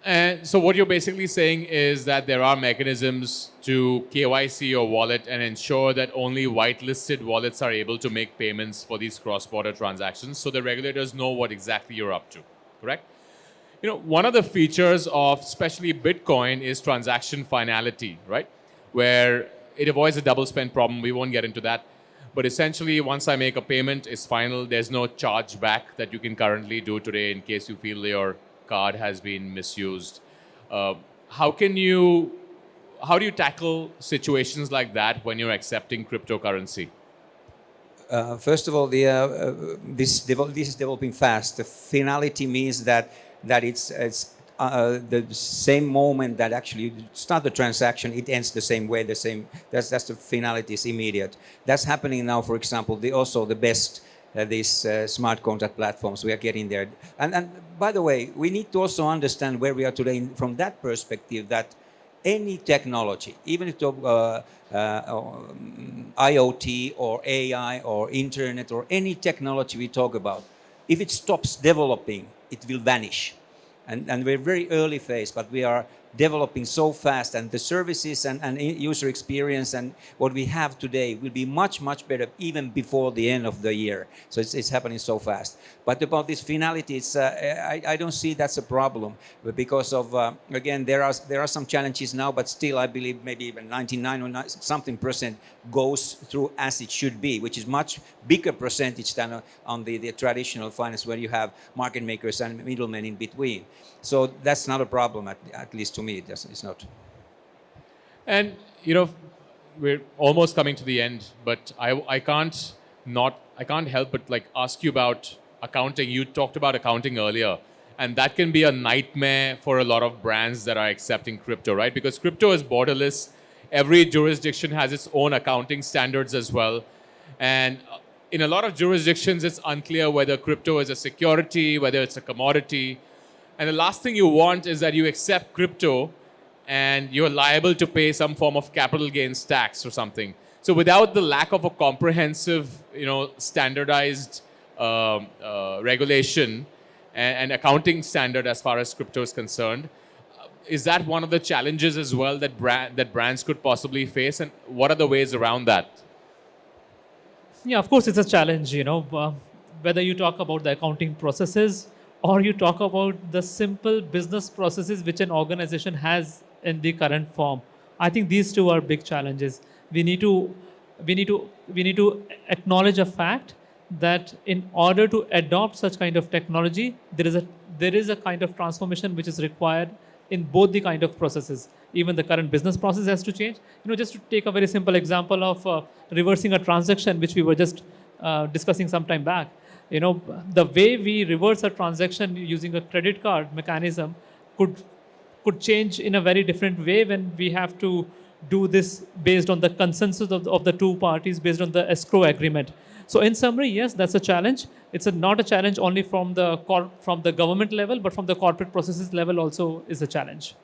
And so what you're basically saying is that there are mechanisms to KYC your wallet and ensure that only whitelisted wallets are able to make payments for these cross-border transactions, so the regulators know what exactly you're up to. Correct? One of the features of especially Bitcoin is transaction finality, right? Where it avoids a double spend problem. We won't get into that. But essentially, once I make a payment, it's final. There's no charge back that you can currently do today in case you feel your card has been misused. How do you tackle situations like that when you're accepting cryptocurrency? First of all, this is developing fast. The finality means that it's the same moment that actually you start the transaction, it ends the same way. That's the finality is immediate. That's happening now. For example, the best these smart contract platforms, we are getting there. And by the way, we need to also understand where we are today from that perspective, that any technology, even if IoT or AI or internet or any technology we talk about, if it stops developing, it will vanish. And we're very early phase, but we are developing so fast, and the services and user experience and what we have today will be much, much better even before the end of the year. So it's happening so fast. But about this finality, I don't see that's a problem, but because of again, there are some challenges now, but still I believe maybe even 99 or something percent goes through as it should be, which is much bigger percentage than on the traditional finance, where you have market makers and middlemen in between. So that's not a problem, at least to me. It's not. And we're almost coming to the end, but I can't help but ask you about accounting. You talked about accounting earlier, and that can be a nightmare for a lot of brands that are accepting crypto, right? Because crypto is borderless. Every jurisdiction has its own accounting standards as well, and in a lot of jurisdictions, it's unclear whether crypto is a security, whether it's a commodity. And the last thing you want is that you accept crypto and you're liable to pay some form of capital gains tax or something. So without the lack of a comprehensive, standardized regulation and accounting standard as far as crypto is concerned, is that one of the challenges as well that brands could possibly face? And what are the ways around that? Yeah, of course, it's a challenge. Whether you talk about the accounting processes or you talk about the simple business processes which an organization has in the current form. I think these two are big challenges. We need to acknowledge a fact that in order to adopt such kind of technology, there is a kind of transformation which is required in both the kind of processes. Even the current business process has to change. Just to take a very simple example of reversing a transaction, which we were just discussing some time back. The way we reverse a transaction using a credit card mechanism could change in a very different way when we have to do this based on the consensus of the two parties, based on the escrow agreement. So in summary, yes, that's a challenge. It's not a challenge only from the government level, but from the corporate processes level also is a challenge.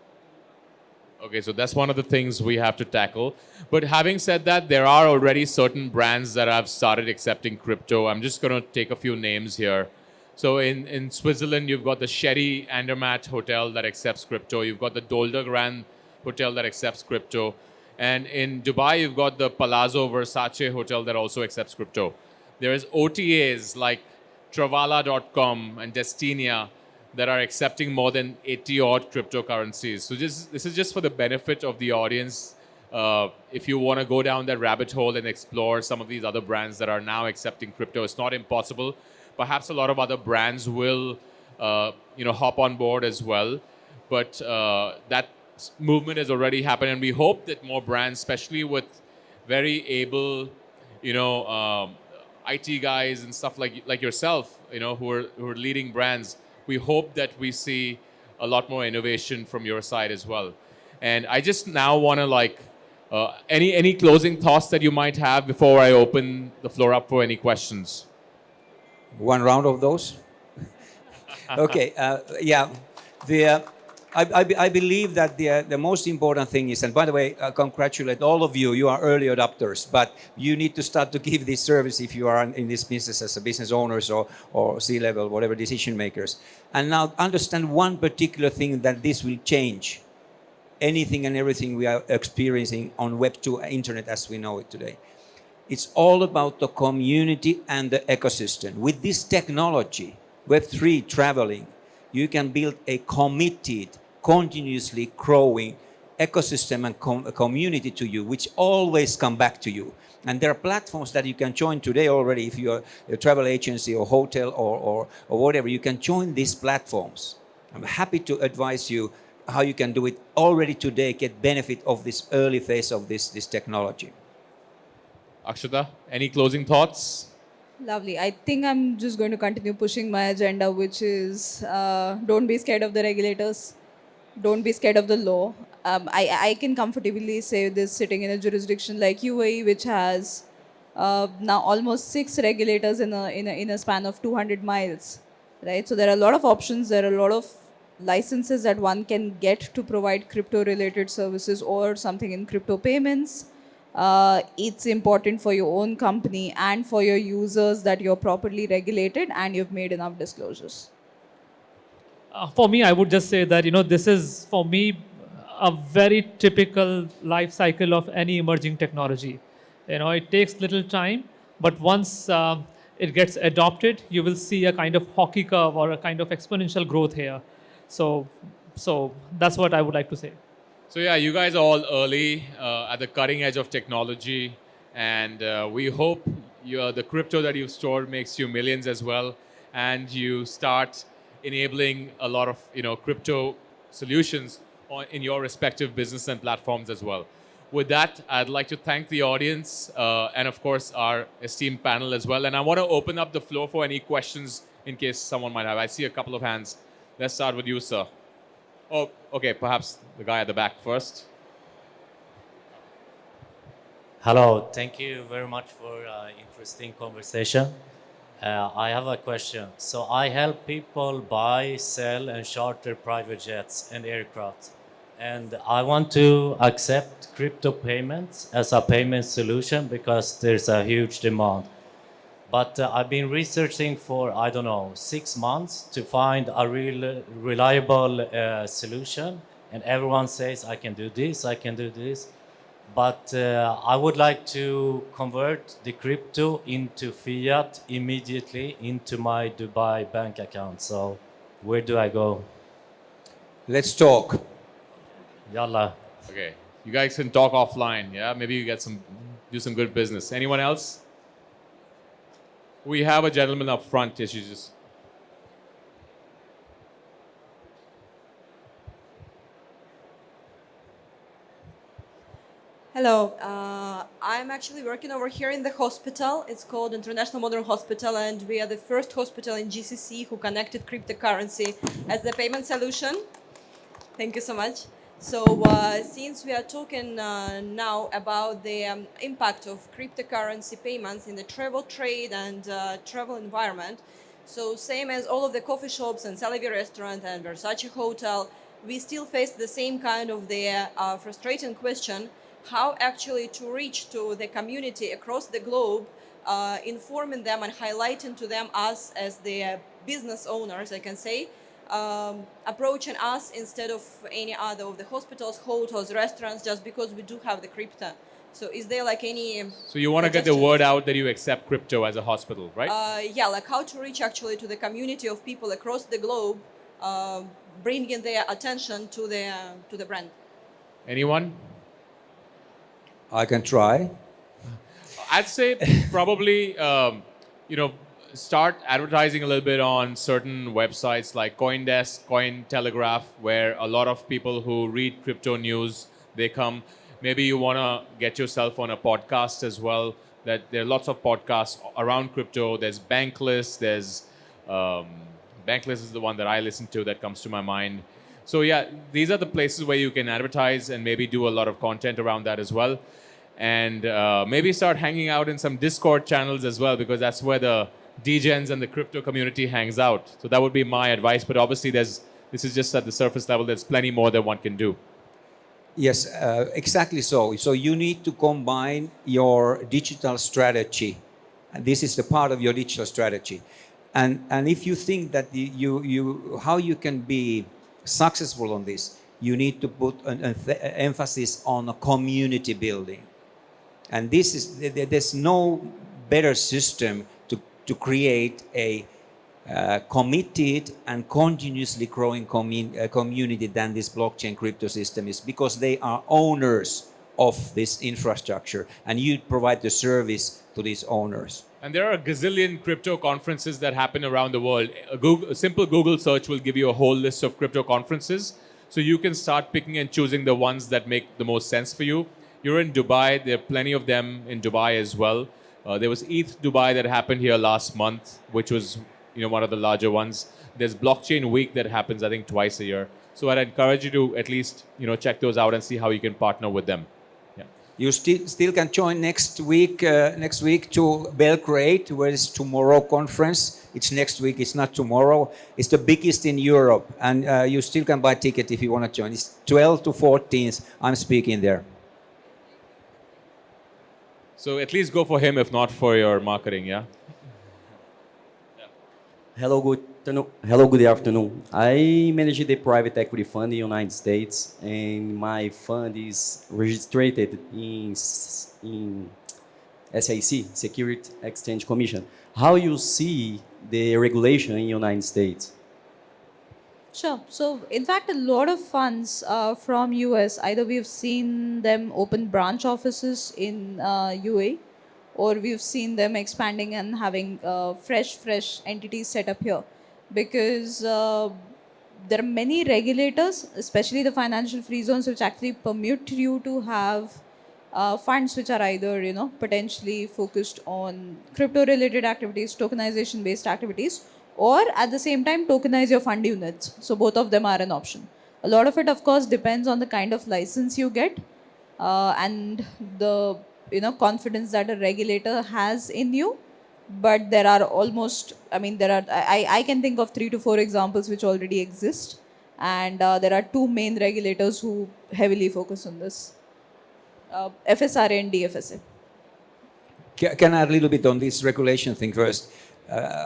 Okay, so that's one of the things we have to tackle. But having said that, there are already certain brands that have started accepting crypto. I'm just going to take a few names here. So in Switzerland, you've got the Sherry Andermatt Hotel that accepts crypto. You've got the Dolder Grand Hotel that accepts crypto. And in Dubai, you've got the Palazzo Versace Hotel that also accepts crypto. There's OTAs like Travala.com and Destinia that are accepting more than 80 odd cryptocurrencies. So this is just for the benefit of the audience. If you want to go down that rabbit hole and explore some of these other brands that are now accepting crypto, it's not impossible. Perhaps a lot of other brands will, hop on board as well. But that movement has already happened, and we hope that more brands, especially with very able, IT guys and stuff like yourself, who are leading brands. We hope that we see a lot more innovation from your side as well. And I just now want to any closing thoughts that you might have before I open the floor up for any questions? One round of those. Okay. Yeah. I believe that the most important thing is, and by the way, I congratulate all of you. You are early adopters, but you need to start to give this service if you are in this business as a business owners or C-level, whatever decision makers. And now understand one particular thing that this will change anything and everything we are experiencing on Web 2 internet as we know it today. It's all about the community and the ecosystem. With this technology, Web 3 traveling, you can build a committed, continuously growing ecosystem and community to you, which always come back to you. And there are platforms that you can join today already. If you're a travel agency or hotel or whatever, you can join these platforms. I'm happy to advise you how you can do it already today, get benefit of this early phase of this technology. Akshata, any closing thoughts? Lovely. I think I'm just going to continue pushing my agenda, which is don't be scared of the regulators, don't be scared of the law. I can comfortably say this sitting in a jurisdiction like UAE, which has now almost 6 regulators in a span of 200 miles, right? So there are a lot of options. There are a lot of licenses that one can get to provide crypto-related services or something in crypto payments. It's important for your own company and for your users that you're properly regulated and you've made enough disclosures. For me, I would just say that, this is, for me, a very typical life cycle of any emerging technology. It takes little time, but once it gets adopted, you will see a kind of hockey curve or a kind of exponential growth here. So that's what I would like to say. So yeah, you guys are all early at the cutting edge of technology, and we hope the crypto that you've stored makes you millions as well, and you start enabling a lot of crypto solutions in your respective business and platforms as well. With that, I'd like to thank the audience and of course our esteemed panel as well. And I want to open up the floor for any questions in case someone might have. I see a couple of hands. Let's start with you, sir. Oh, okay, perhaps the guy at the back first. Hello, thank you very much for interesting conversation. I have a question. So I help people buy, sell, and charter private jets and aircraft. And I want to accept crypto payments as a payment solution because there's a huge demand. But I've been researching for, 6 months to find a real reliable solution. And everyone says, I can do this, I can do this. But I would like to convert the crypto into fiat immediately into my Dubai bank account. So where do I go? Let's talk. Yalla. Okay, you guys can talk offline. Yeah, maybe you do some good business. Anyone else? We have a gentleman up front. Yes, you just. Hello, I'm actually working over here in the hospital. It's called International Modern Hospital, and we are the first hospital in GCC who connected cryptocurrency as the payment solution. Thank you so much. So since we are talking now about the impact of cryptocurrency payments in the travel trade and travel environment, so same as all of the coffee shops and Salavi restaurant and Versace hotel, we still face the same kind of the frustrating question, how actually to reach to the community across the globe, informing them and highlighting to them us as the business owners, I can say, approaching us instead of any other of the hospitals, hotels, restaurants, just because we do have the crypto. So is there like any So you want to get the word out that you accept crypto as a hospital, right? yeah, like how to reach actually to the community of people across the globe, bringing their attention to the brand. Anyone? I can try. I'd say probably, start advertising a little bit on certain websites like CoinDesk, Cointelegraph, where a lot of people who read crypto news, they come. Maybe you want to get yourself on a podcast as well. That there are lots of podcasts around crypto. There's Bankless. There's Bankless is the one that I listen to that comes to my mind. So yeah, these are the places where you can advertise and maybe do a lot of content around that as well. And maybe start hanging out in some Discord channels as well, because that's where the degens and the crypto community hangs out. So that would be my advice. But obviously there's This is just at the surface level. There's plenty more that one can do. Yes, exactly so. So you need to combine your digital strategy, and this is the part of your digital strategy. And if you think that how you can be successful on this, you need to put an emphasis on a community building. And this is there's no better system to create a committed and continuously growing community than this blockchain crypto system is, because they are owners of this infrastructure and you provide the service to these owners. And there are a gazillion crypto conferences that happen around the world. A simple Google search will give you a whole list of crypto conferences. So you can start picking and choosing the ones that make the most sense for you. You're in Dubai. There are plenty of them in Dubai as well. There was ETH Dubai that happened here last month, which was one of the larger ones. There's Blockchain Week that happens, I think, twice a year. So I'd encourage you to at least check those out and see how you can partner with them. Yeah. You still can join next week to Belgrade, where is tomorrow conference. It's next week, it's not tomorrow. It's the biggest in Europe, and you still can buy a ticket if you want to join. It's 12th to 14th. I'm speaking there. So at least go for him, if not for your marketing, yeah? Hello, good afternoon. I manage the private equity fund in the United States, and my fund is registered in SEC, Security Exchange Commission. How you see the regulation in the United States? Sure. So, in fact, a lot of funds from US, either we've seen them open branch offices in UAE, or we've seen them expanding and having fresh entities set up here, because there are many regulators, especially the financial free zones, which actually permit you to have funds which are either potentially focused on crypto related activities, tokenization based activities, or at the same time tokenize your fund units. So both of them are an option. A lot of it, of course, depends on the kind of license you get and the confidence that a regulator has in you. But there are I can think of 3 to 4 examples which already exist, and there are 2 main regulators who heavily focus on this, FSRA and DFSA. Can I add a little bit on this regulation thing first?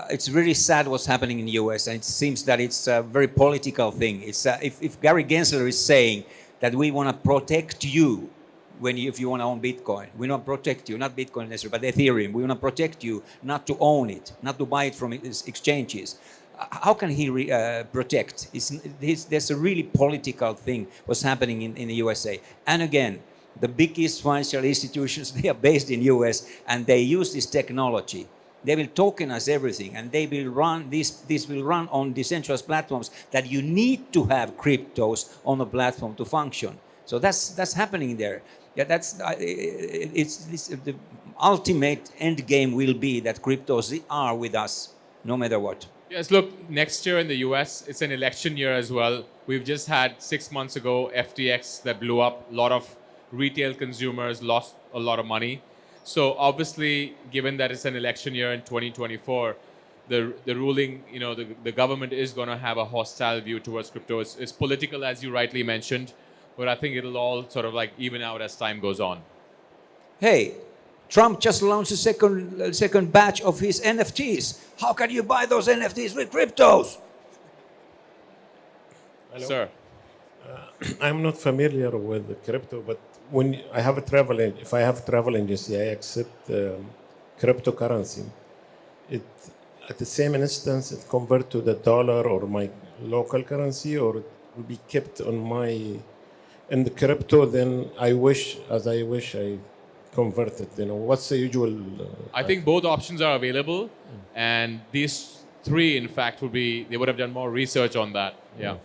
It's really sad what's happening in the US, and it seems that it's a very political thing. It's if Gary Gensler is saying that we want to protect you if you want to own Bitcoin, we want to protect you, not Bitcoin necessarily, but Ethereum. We want to protect you not to own it, not to buy it from exchanges. How can he protect? There's a really political thing what's happening in the USA. And again, the biggest financial institutions, they are based in US, and they use this technology. They will tokenize everything, and they will run this will run on decentralized platforms that you need to have cryptos on the platform to function. So that's happening there. Yeah, the ultimate end game will be that cryptos are with us no matter what. Yes, look, next year in the US, it's an election year as well. We've just had 6 months ago FTX that blew up. A lot of retail consumers lost a lot of money. So obviously, given that it's an election year in 2024, the ruling, the government is going to have a hostile view towards crypto. It's political, as you rightly mentioned, but I think it'll all sort of even out as time goes on. Hey, Trump just launched a second batch of his NFTs. How can you buy those NFTs with cryptos? Hello? Sir. I'm not familiar with the crypto, but when if I have a travel agency, I accept cryptocurrency. At the same instance, it convert to the dollar or my local currency, or it will be kept in the crypto. Then I wish I convert it. What's the usual? I think both options are available, and these 3, in fact, they would have done more research on that. Yeah,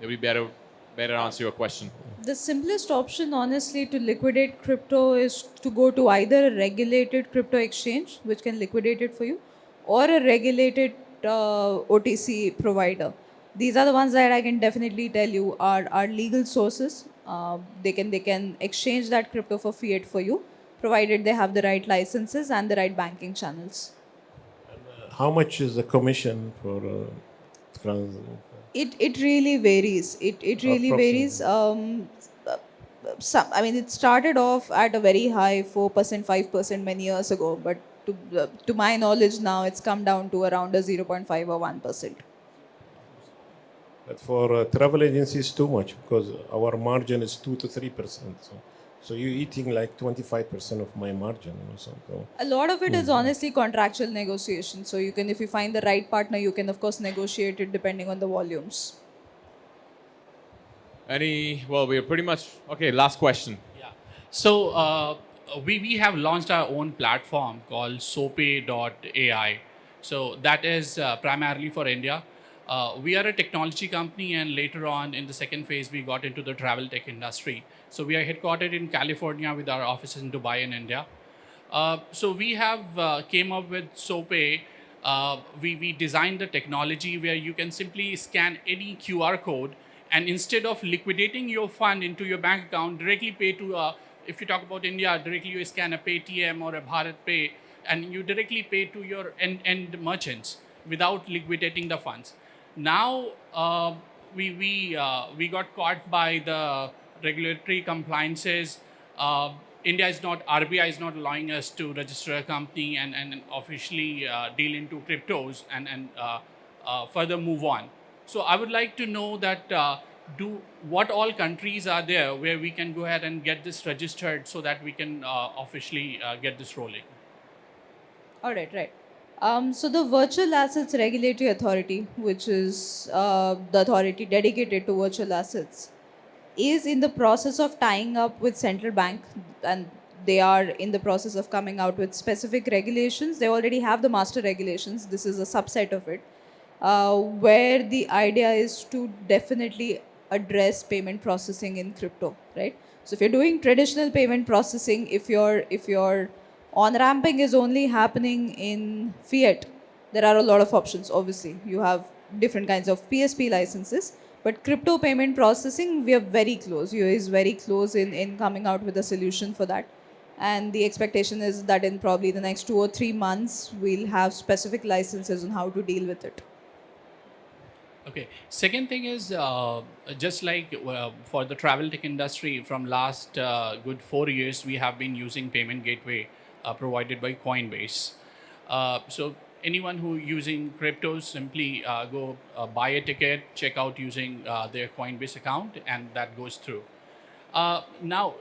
they would be better answer your question. The simplest option, honestly, to liquidate crypto is to go to either a regulated crypto exchange, which can liquidate it for you, or a regulated OTC provider. These are the ones that I can definitely tell you are legal sources. They can exchange that crypto for fiat for you, provided they have the right licenses and the right banking channels. How much is the commission for It really varies. It really varies. Some, I mean, it started off at a very high 4%, 5% many years ago, but to my knowledge now, it's come down to around a 0.5 or 1%. But for travel agencies, too much because our margin is 2 to 3%. So you're eating like 25% of my margin. So A lot of it is honestly contractual negotiation. So you can, if you find the right partner, you can of course negotiate it depending on the volumes. Well, we're pretty much, okay, last question. So we have launched our own platform called sope.ai. So that is primarily for India. We are a technology company, and later on in the second phase, we got into the travel tech industry. So we are headquartered in California with our offices in Dubai and India. So we have came up with SOPE. We designed the technology where you can simply scan any QR code, and instead of liquidating your fund into your bank account, directly pay to, if you talk about India, directly you scan a Paytm or a Bharat Pay, and you directly pay to your end merchants without liquidating the funds. Now we got caught by the regulatory compliances. India is not, RBI is not allowing us to register a company and officially deal into cryptos and further move on. So I would like to know that what all countries are there where we can go ahead and get this registered so that we can officially get this rolling. All right, right. So the Virtual Assets Regulatory Authority, which is the authority dedicated to virtual assets, is in the process of tying up with central bank, and they are in the process of coming out with specific regulations. They already have the master regulations. This is a subset of it, where the idea is to definitely address payment processing in crypto, right? So if you're doing traditional payment processing, if your on-ramping is only happening in fiat, there are a lot of options. Obviously, you have different kinds of PSP licenses, but crypto payment processing, we are very close. UAE is very close in coming out with a solution for that. And the expectation is that in probably the next 2 or 3 months, we'll have specific licenses on how to deal with it. Okay. Second thing is just like for the travel tech industry, from last good 4 years, we have been using payment gateway provided by Coinbase. So anyone who using cryptos, simply go buy a ticket, check out using their Coinbase account, and that goes through. Now,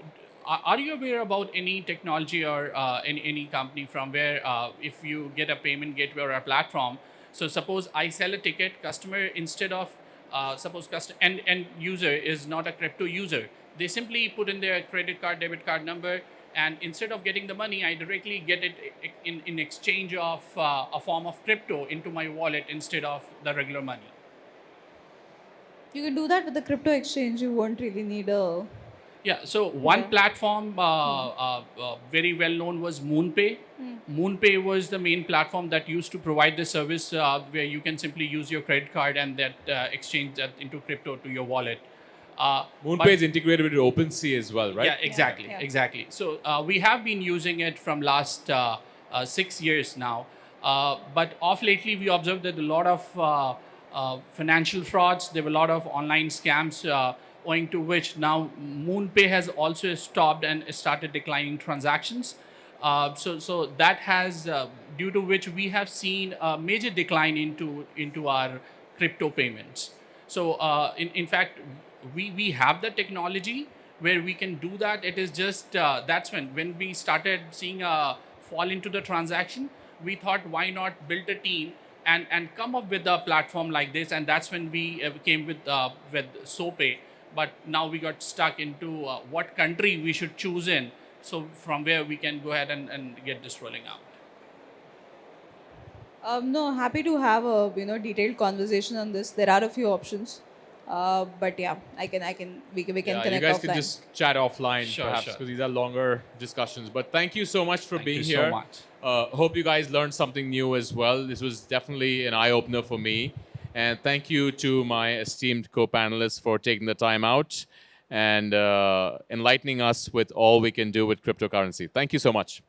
are you aware about any technology or any company from where if you get a payment gateway or a platform, so suppose I sell a ticket, customer, instead of suppose end user is not a crypto user, they simply put in their credit card, debit card number, and instead of getting the money, I directly get it in exchange of a form of crypto into my wallet instead of the regular money. You can do that with the crypto exchange. You won't really need a... Yeah, so one platform very well known was MoonPay. MoonPay was the main platform that used to provide the service where you can simply use your credit card and that exchange that into crypto to your wallet. MoonPay is integrated with OpenSea as well, right? Yeah, exactly, exactly. So we have been using it from last 6 years now. But off lately, we observed that a lot of financial frauds, there were a lot of online scams, owing to which now MoonPay has also stopped and started declining transactions. So that has, due to which we have seen a major decline into our crypto payments. So in fact, we have the technology where we can do that. It is just that's when we started seeing a fall into the transaction, we thought why not build a team and come up with a platform like this, and that's when we came with SOPE. But now we got stuck into what country we should choose in, so from where we can go ahead and get this rolling out. No, happy to have a detailed conversation on this. There are a few options, but yeah, we can connect You guys offline. can just chat offline, Sure, perhaps, sure. because these are longer discussions. But thank you so much for Thank being you so here. much. Hope you guys learned something new as well. This was definitely an eye-opener for me. And thank you to my esteemed co-panelists for taking the time out and enlightening us with all we can do with cryptocurrency. Thank you so much.